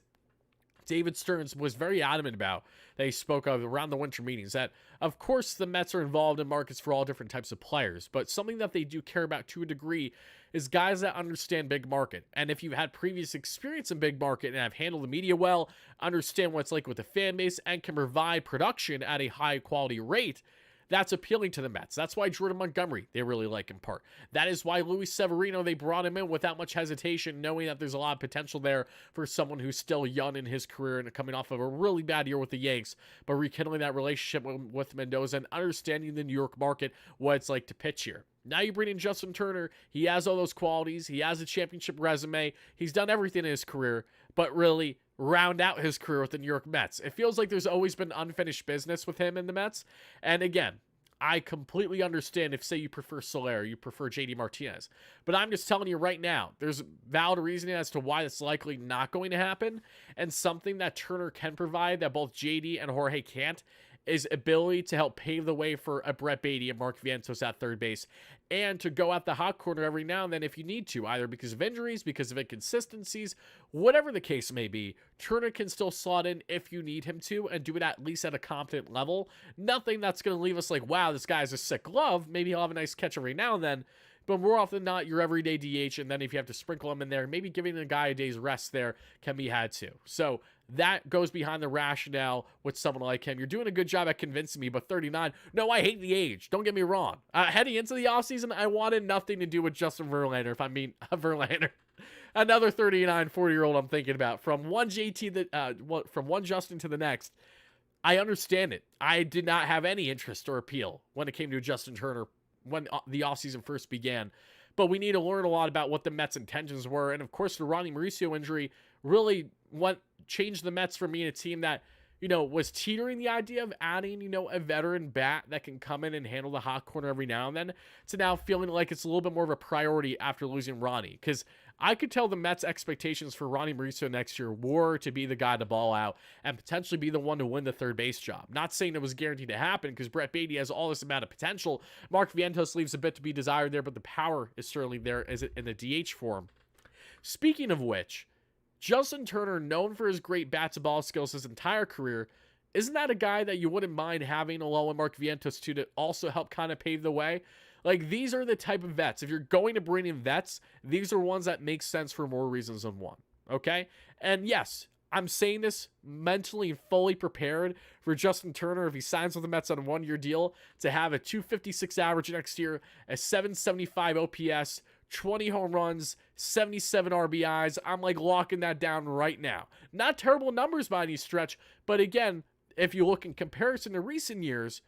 David Stearns was very adamant about, that he spoke of around the winter meetings, that of course the Mets are involved in markets for all different types of players, but something that they do care about to a degree is guys that understand big market. And if you've had previous experience in big market and have handled the media well, understand what it's like with the fan base, and can provide production at a high quality rate, that's appealing to the Mets. That's why Jordan Montgomery, they really like in part. That is why Luis Severino, they brought him in without much hesitation, knowing that there's a lot of potential there for someone who's still young in his career and coming off of a really bad year with the Yanks, but rekindling that relationship with Mendoza and understanding the New York market, what it's like to pitch here. Now you bring in Justin Turner. He has all those qualities. He has a championship resume. He's done everything in his career, but really round out his career with the New York Mets. It feels like there's always been unfinished business with him in the Mets. And again, I completely understand if, say, you prefer Soler, you prefer JD Martinez. But I'm just telling you right now, there's valid reasoning as to why that's likely not going to happen. And something that Turner can provide that both JD and Jorge can't is ability to help pave the way for a Brett Baty and Mark Vientos at third base, and to go at the hot corner every now and then if you need to, either because of injuries, because of inconsistencies, whatever the case may be. Turner can still slot in if you need him to, and do it at least at a competent level. Nothing that's going to leave us like, wow, this guy's a sick glove. Maybe he'll have a nice catch every now and then, but more often than not, your everyday DH, and then if you have to sprinkle him in there, maybe giving the guy a day's rest there can be had too. So that goes behind the rationale with someone like him. You're doing a good job at convincing me, but 39, no, I hate the age. Don't get me wrong. Heading into the offseason, I wanted nothing to do with Justin Verlander, if I mean Verlander. Another 39, 40-year-old I'm thinking about. From one from one Justin to the next, I understand it. I did not have any interest or appeal when it came to Justin Turner when the offseason first began. But we need to learn a lot about what the Mets' intentions were. And of course, the Ronnie Mauricio injury really changed the Mets from being a team that was teetering the idea of adding, a veteran bat that can come in and handle the hot corner every now and then, to now feeling like it's a little bit more of a priority after losing Ronnie. Because I could tell the Mets' expectations for Ronnie Mauricio next year were to be the guy to ball out and potentially be the one to win the third base job. Not saying it was guaranteed to happen, because Brett Baty has all this amount of potential. Mark Vientos leaves a bit to be desired there, but the power is certainly there in the DH form. Speaking of which, Justin Turner, known for his great bat-to-ball skills his entire career, isn't that a guy that you wouldn't mind having along with Mark Vientos to also help kind of pave the way? Like, these are the type of vets. If you're going to bring in vets, these are ones that make sense for more reasons than one, okay? And yes, I'm saying this mentally and fully prepared for Justin Turner, if he signs with the Mets on a one-year deal, to have a 256 average next year, a 775 OPS, 20 home runs, 77 RBIs. I'm like locking that down right now. Not terrible numbers by any stretch, but again, if you look in comparison to recent years,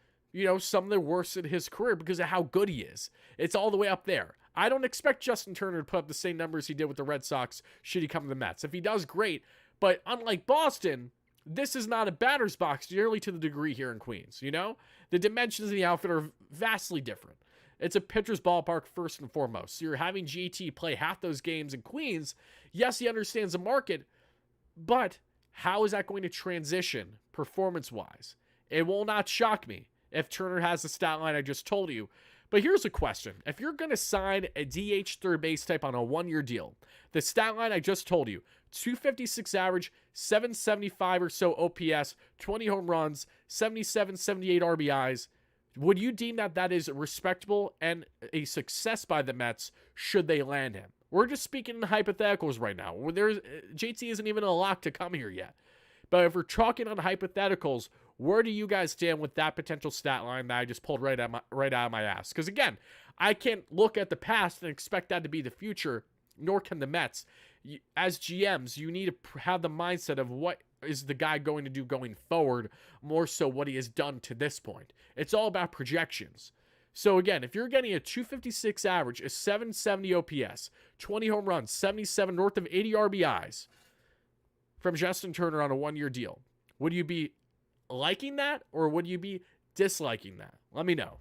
some of the worst in his career because of how good he is. It's all the way up there. I don't expect Justin Turner to put up the same numbers he did with the Red Sox should he come to the Mets. If he does, great. But unlike Boston, this is not a batter's box nearly to the degree here in Queens, The dimensions of the outfit are vastly different. It's a pitcher's ballpark first and foremost. So you're having GT play half those games in Queens. Yes, he understands the market, but how is that going to transition performance-wise? It will not shock me if Turner has the stat line I just told you. But here's a question. If you're going to sign a DH third base type on a one-year deal, the stat line I just told you, 256 average, 775 or so OPS, 20 home runs, 77, 78 RBIs, would you deem that is respectable and a success by the Mets should they land him? We're just speaking in hypotheticals right now. JT isn't even a lock to come here yet. But if we're talking on hypotheticals, where do you guys stand with that potential stat line that I just pulled right out of my ass? Because again, I can't look at the past and expect that to be the future, nor can the Mets. As GMs, you need to have the mindset of what is the guy going to do going forward, more so what he has done to this point. It's all about projections. So again, if you're getting a 256 average, a 770 OPS, 20 home runs, 77 north of 80 RBIs from Justin Turner on a one-year deal, would you be liking that or would you be disliking that? Let me know.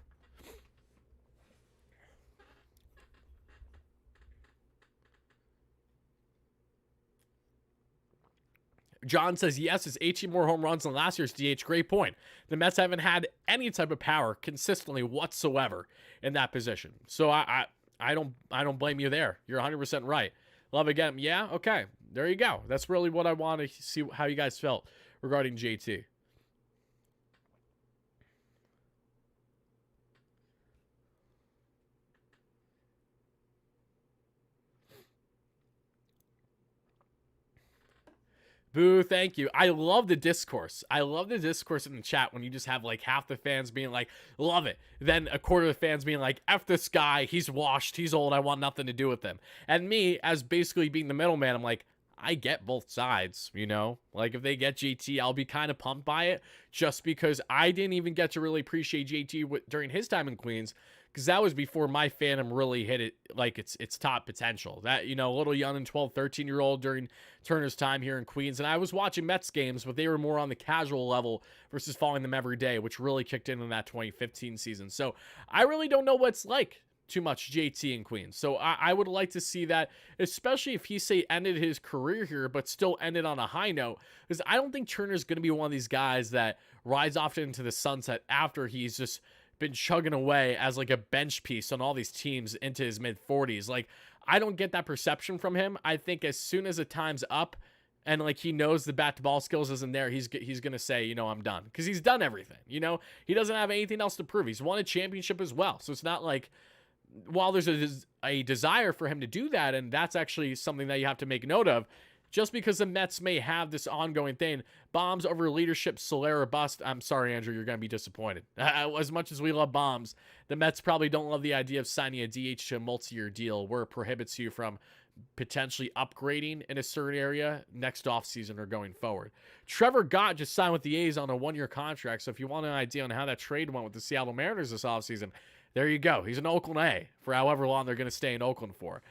John says, yes, it's 18 more home runs than last year's DH. Great point. The Mets haven't had any type of power consistently whatsoever in that position. So I don't blame you there. You're 100% right. Love again. Yeah, okay. There you go. That's really what I want to see how you guys felt regarding JT. Boo, thank you. I love the discourse. I love the discourse in the chat when you just have like half the fans being like, love it. Then a quarter of the fans being like, F this guy. He's washed. He's old. I want nothing to do with him. And me, as basically being the middleman, I'm like, I get both sides, Like, if they get JT, I'll be kind of pumped by it just because I didn't even get to really appreciate JT during his time in Queens because that was before my fandom really hit it like its top potential. That, a little young and 12, 13-year-old during Turner's time here in Queens. And I was watching Mets games, but they were more on the casual level versus following them every day, which really kicked in that 2015 season. So I really don't know what it's like too much JT in Queens. So I would like to see that, especially if he ended his career here, but still ended on a high note, because I don't think Turner's going to be one of these guys that rides off into the sunset after he's just been chugging away as like a bench piece on all these teams into his mid 40s. Like, I don't get that perception from him. I think as soon as the time's up and like he knows the bat to ball skills isn't there, he's going to say, I'm done, because he's done everything. He doesn't have anything else to prove. He's won a championship as well. So it's not like, while there's a desire for him to do that, and that's actually something that you have to make note of, just because the Mets may have this ongoing thing, bombs over leadership, Solera bust. I'm sorry, Andrew, you're going to be disappointed. As much as we love bombs, the Mets probably don't love the idea of signing a DH to a multi-year deal where it prohibits you from potentially upgrading in a certain area next offseason or going forward. Trevor Gott just signed with the A's on a one-year contract, so if you want an idea on how that trade went with the Seattle Mariners this offseason, there you go. He's an Oakland A for however long they're going to stay in Oakland for.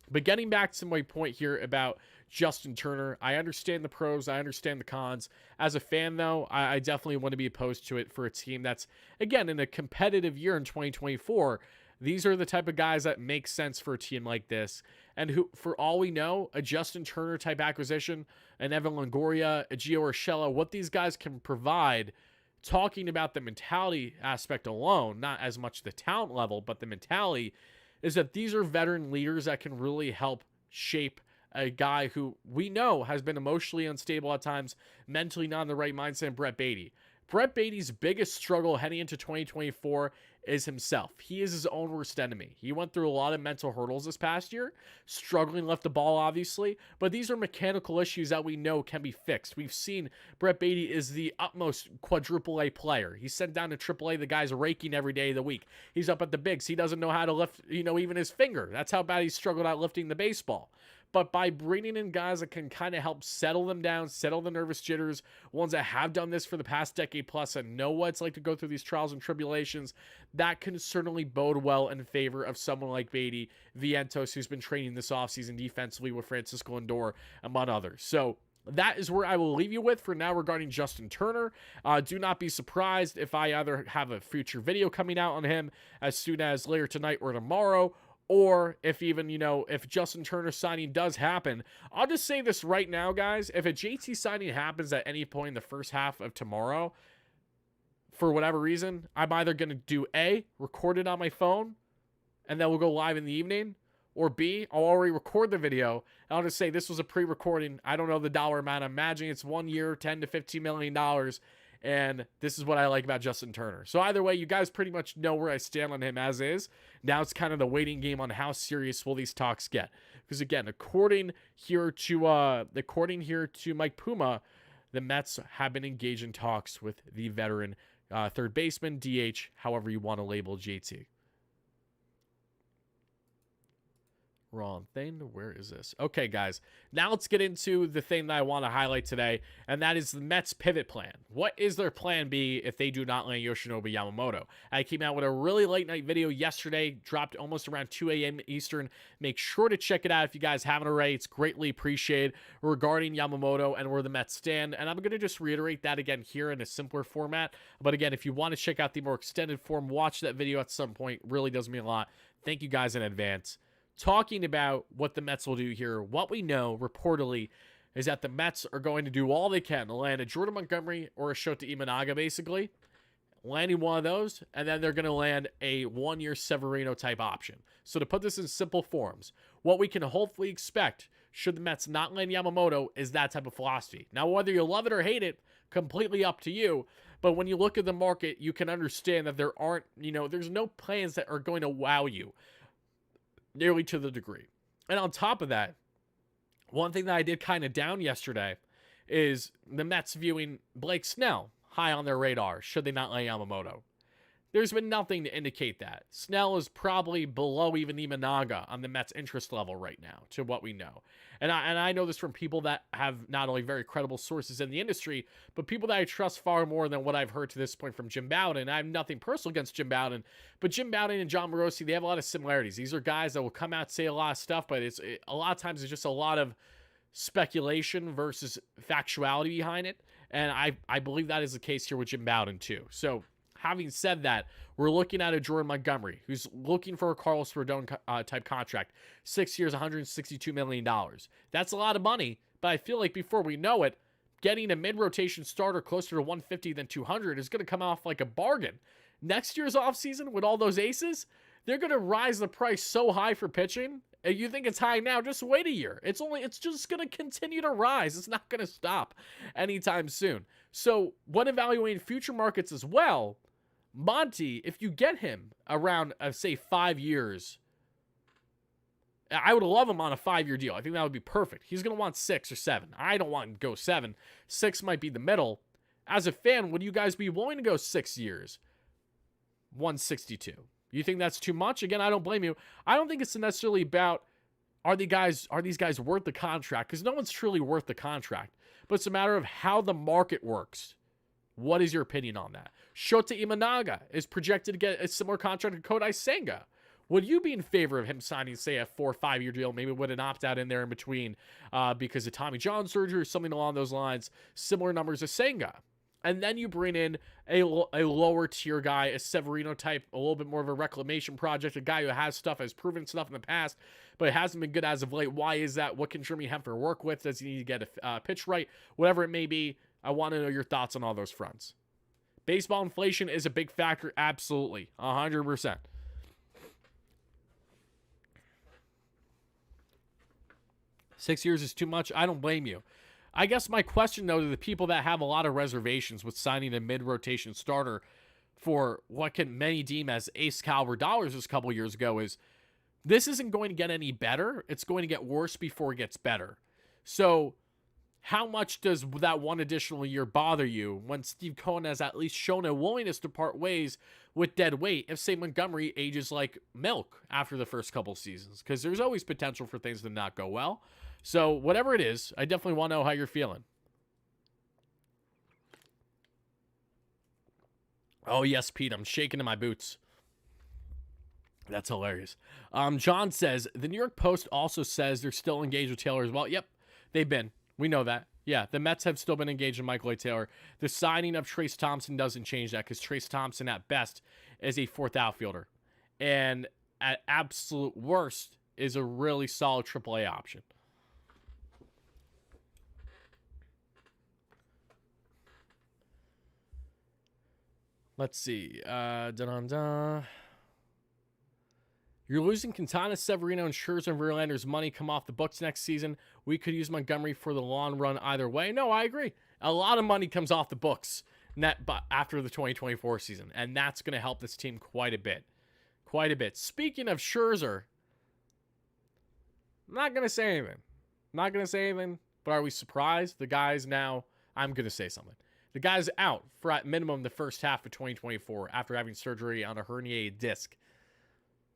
But getting back to my point here about Justin Turner. I understand the pros. I understand the cons. As a fan, though, I definitely want to be opposed to it for a team that's, again, in a competitive year in 2024. These are the type of guys that make sense for a team like this. And who, for all we know, a Justin Turner type acquisition, an Evan Longoria, a Gio Urshela, what these guys can provide, talking about the mentality aspect alone, not as much the talent level, but the mentality, is that these are veteran leaders that can really help shape a guy who we know has been emotionally unstable at times, mentally not in the right mindset, Brett Baty. Brett Baty's biggest struggle heading into 2024 is himself. He is his own worst enemy. He went through a lot of mental hurdles this past year, struggling left the ball, obviously, but these are mechanical issues that we know can be fixed. We've seen Brett Baty is the utmost quadruple A player. He's sent down to triple A. The guy's raking every day of the week. He's up at the bigs. He doesn't know how to lift, even his finger. That's how bad he struggled at lifting the baseball. But by bringing in guys that can kind of help settle them down, settle the nervous jitters, ones that have done this for the past decade plus and know what it's like to go through these trials and tribulations, that can certainly bode well in favor of someone like Baty, Vientos, who's been training this offseason defensively with Francisco Lindor, among others. So that is where I will leave you with for now regarding Justin Turner. Do not be surprised if I either have a future video coming out on him as soon as later tonight or tomorrow, or if even, if Justin Turner signing does happen. I'll just say this right now, guys. If a JT signing happens at any point in the first half of tomorrow, for whatever reason, I'm either going to do A, record it on my phone, and then we'll go live in the evening, or B, I'll already record the video, and I'll just say this was a pre-recording. I don't know the dollar amount. I'm imagining it's 1 year, $10 to $15 million, and this is what I like about Justin Turner. So either way, you guys pretty much know where I stand on him as is. Now it's kind of the waiting game on how serious will these talks get. Because again, according here to Mike Puma, the Mets have been engaged in talks with the veteran third baseman, DH, however you want to label JT. Wrong thing. Where is this? Okay, guys. Now let's get into the thing that I want to highlight today, and that is the Mets pivot plan. What is their plan B if they do not land Yoshinobu Yamamoto? I came out with a really late night video yesterday, dropped almost around 2 a.m. Eastern. Make sure to check it out if you guys haven't already. It's greatly appreciated regarding Yamamoto and where the Mets stand, and I'm going to just reiterate that again here in a simpler format. But again, if you want to check out the more extended form, watch that video at some point. It really does mean a lot. Thank you guys in advance. Talking about what the Mets will do here, what we know reportedly is that the Mets are going to do all they can to land a Jordan Montgomery or a Shota Imanaga, basically, landing one of those, and then they're going to land a 1-year Severino type option. So to put this in simple forms, what we can hopefully expect should the Mets not land Yamamoto is that type of philosophy. Now, whether you love it or hate it, completely up to you. But when you look at the market, you can understand that there aren't, there's no plans that are going to wow you nearly to the degree. And on top of that, one thing that I did kind of down yesterday is the Mets viewing Blake Snell high on their radar should they not lay Yamamoto. There's been nothing to indicate that. Snell is probably below even Imanaga on the Mets' interest level right now, to what we know. And I know this from people that have not only very credible sources in the industry, but people that I trust far more than what I've heard to this point from Jim Bowden. I have nothing personal against Jim Bowden, but Jim Bowden and John Morosi, they have a lot of similarities. These are guys that will come out and say a lot of stuff, but a lot of times it's just a lot of speculation versus factuality behind it. And I believe that is the case here with Jim Bowden too. So having said that, we're looking at a Jordan Montgomery who's looking for a Carlos Rodon type contract. 6 years, $162 million. That's a lot of money, but I feel like before we know it, getting a mid-rotation starter closer to 150 than 200 is going to come off like a bargain. Next year's offseason with all those aces, they're going to rise the price so high for pitching. You think it's high now, just wait a year. It's just going to continue to rise. It's not going to stop anytime soon. So when evaluating future markets as well, Monty, if you get him around, say, 5 years, I would love him on a 5-year deal. I think that would be perfect. He's going to want 6 or 7. I don't want him to go 7. 6 might be the middle. As a fan, would you guys be willing to go 6 years? 162. You think that's too much? Again, I don't blame you. I don't think it's necessarily about are these guys worth the contract, because no one's truly worth the contract. But it's a matter of how the market works. What is your opinion on that? Shota Imanaga is projected to get a similar contract to Kodai Senga. Would you be in favor of him signing, say, a 4 or 5 year deal, maybe with an opt out in there in between because of Tommy John surgery or something along those lines, similar numbers as Senga? And then you bring in a lower tier guy, a Severino type, a little bit more of a reclamation project, a guy who has proven stuff in the past, but it hasn't been good as of late. Why is that? What can Jeremy Hemper work with? Does he need to get a pitch right? Whatever it may be, I want to know your thoughts on all those fronts. Baseball inflation is a big factor. Absolutely. 100%. Six years is too much. I don't blame you. I guess my question, though, to the people that have a lot of reservations with signing a mid-rotation starter for what can many deem as ace caliber dollars this couple years ago is this isn't going to get any better. It's going to get worse before it gets better. So how much does that one additional year bother you when Steve Cohen has at least shown a willingness to part ways with dead weight if, say, Montgomery ages like milk after the first couple seasons? Because there's always potential for things to not go well. So whatever it is, I definitely want to know how you're feeling. Oh, yes, Pete, I'm shaking in my boots. That's hilarious. John says, the New York Post also says they're still engaged with Taylor as well. Yep, they've been. We know that. Yeah, the Mets have still been engaged with Michael A. Taylor. The signing of Trace Thompson doesn't change that because Trace Thompson, at best, is a fourth outfielder. And at absolute worst, is a really solid AAA option. Let's see. You're losing Quintana, Severino, and Scherzer and Verlander's money come off the books next season. We could use Montgomery for the long run either way. No, I agree. A lot of money comes off the books after the 2024 season, and that's going to help this team quite a bit. Quite a bit. Speaking of Scherzer, I'm not going to say anything. But are we surprised? The guy's now, I'm going to say something. The guy's out for at minimum the first half of 2024 after having surgery on a herniated disc.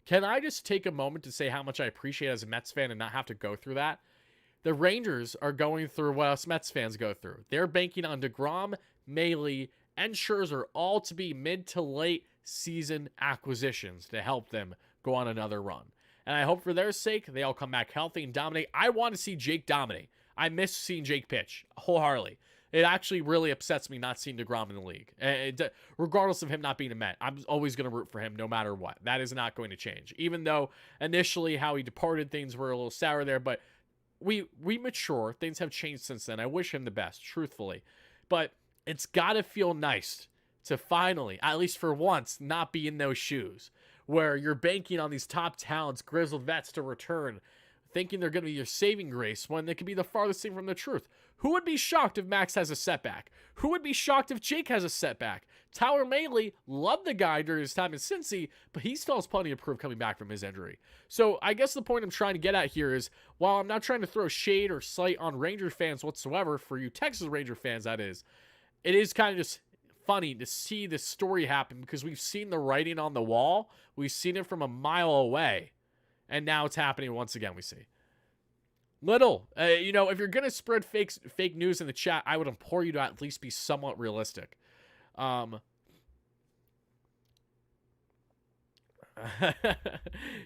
Can I just take a moment to say how much I appreciate as a Mets fan and not have to go through that? The Rangers are going through what us Mets fans go through. They're banking on DeGrom, Maile, and Scherzer all to be mid to late season acquisitions to help them go on another run. And I hope for their sake, they all come back healthy and dominate. I want to see Jake dominate. I miss seeing Jake pitch wholeheartedly. It actually really upsets me not seeing DeGrom in the league. Regardless of him not being a Met, I'm always going to root for him no matter what. That is not going to change. Even though initially how he departed, things were a little sour there. But we mature. Things have changed since then. I wish him the best, truthfully. But it's got to feel nice to finally, at least for once, not be in those shoes. Where you're banking on these top talents, grizzled vets to return, thinking they're going to be your saving grace when they could be the farthest thing from the truth. Who would be shocked if Max has a setback? Who would be shocked if Jake has a setback? Tyler Mahle loved the guy during his time in Cincy, but he still has plenty to prove coming back from his injury. So I guess the point I'm trying to get at here is, while I'm not trying to throw shade or slight on Ranger fans whatsoever, for you Texas Ranger fans that is, it is kind of just funny to see this story happen because we've seen the writing on the wall. We've seen it from a mile away. And now it's happening once again, we see. Little, if you're going to spread fake news in the chat, I would implore you to at least be somewhat realistic.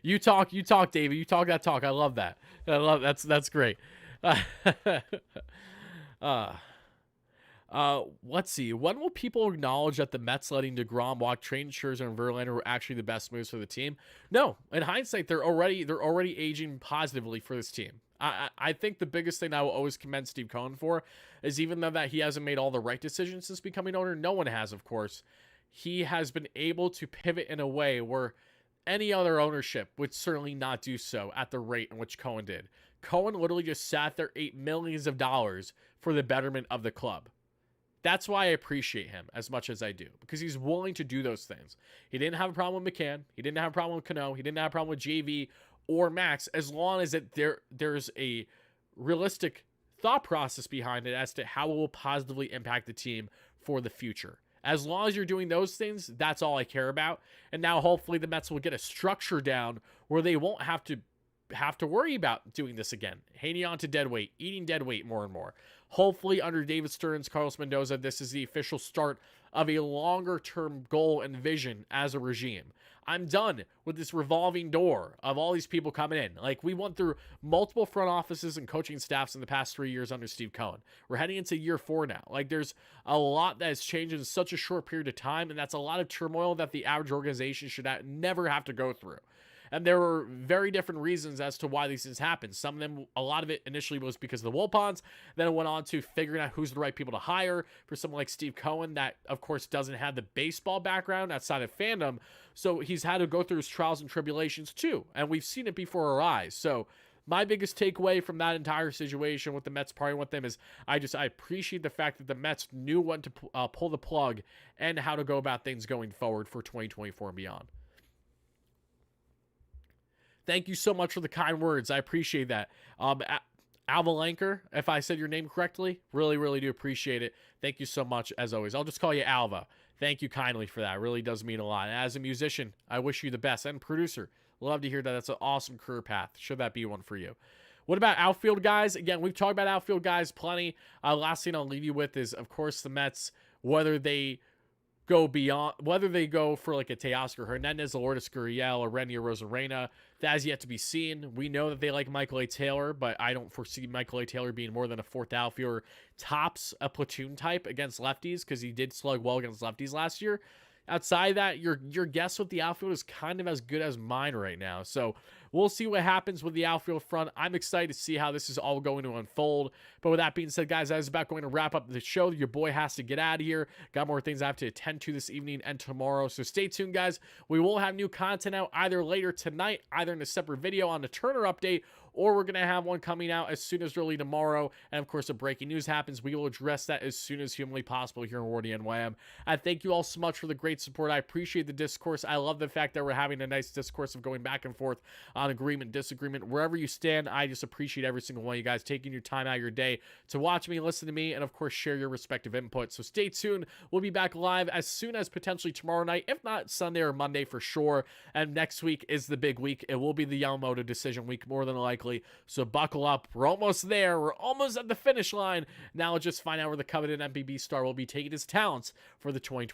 You talk, David. You talk that talk. I love that. That's great. Let's see. When will people acknowledge that the Mets letting DeGrom walk, trading Scherzer and Verlander were actually the best moves for the team? No. In hindsight, they're already aging positively for this team. I think the biggest thing I will always commend Steve Cohen for is, even though that he hasn't made all the right decisions since becoming owner, no one has, of course, he has been able to pivot in a way where any other ownership would certainly not do so at the rate in which Cohen did. Cohen literally just sat there, ate millions of dollars for the betterment of the club. That's why I appreciate him as much as I do, because he's willing to do those things. He didn't have a problem with McCann. He didn't have a problem with Cano. He didn't have a problem with JV or Max, as long as there's a realistic thought process behind it as to how it will positively impact the team for the future. As long as you're doing those things, that's all I care about. And now hopefully the Mets will get a structure down where they won't have to worry about doing this again. Hanging on to dead weight, eating dead weight more and more. Hopefully under David Stearns, Carlos Mendoza, this is the official start of a longer term goal and vision as a regime. I'm done with this revolving door of all these people coming in. Like, we went through multiple front offices and coaching staffs in the past 3 years under Steve Cohen. We're heading into year 4 now. Like, there's a lot that has changed in such a short period of time, and that's a lot of turmoil that the average organization should never have to go through. And there were very different reasons as to why these things happened. Some of them, a lot of it initially was because of the Wilpons. Then it went on to figuring out who's the right people to hire for someone like Steve Cohen that, of course, doesn't have the baseball background outside of fandom. So he's had to go through his trials and tribulations too. And we've seen it before our eyes. So my biggest takeaway from that entire situation with the Mets parting with them is I appreciate the fact that the Mets knew when to pull the plug and how to go about things going forward for 2024 and beyond. Thank you so much for the kind words. I appreciate that. Alva, if I said your name correctly, really, really do appreciate it. Thank you so much, as always. I'll just call you Alva. Thank you kindly for that. It really does mean a lot. And as a musician, I wish you the best. And producer, love to hear that. That's an awesome career path. Should that be one for you? What about outfield guys? Again, we've talked about outfield guys plenty. Last thing I'll leave you with is, of course, the Mets, whether they go for like a Teoscar Hernandez, Lourdes Gurriel, or Randy Rosarena, that has yet to be seen. We know that they like Michael A. Taylor, but I don't foresee Michael A. Taylor being more than a fourth outfielder, tops a platoon type against lefties, because he did slug well against lefties last year. Outside of that, your guess with the outfield is kind of as good as mine right now. So we'll see what happens with the outfield front. I'm excited to see how this is all going to unfold. But with that being said, guys, that is about going to wrap up the show. Your boy has to get out of here. Got more things I have to attend to this evening and tomorrow. So stay tuned, guys. We will have new content out either later tonight, either in a separate video on the Turner update, or we're going to have one coming out as soon as early tomorrow. And of course, if breaking news happens, we will address that as soon as humanly possible here on WardyNYM. I thank you all so much for the great support. I appreciate the discourse. I love the fact that we're having a nice discourse of going back and forth on agreement, disagreement, wherever you stand. I just appreciate every single one of you guys taking your time out of your day to watch me, listen to me, and of course, share your respective input. So stay tuned. We'll be back live as soon as potentially tomorrow night, if not Sunday or Monday for sure. And next week is the big week. It will be the Yamamoto decision week, more than likely. So buckle up. We're almost there. We're almost at the finish line. Now let's just find out where the coveted MPB star will be taking his talents for the 2020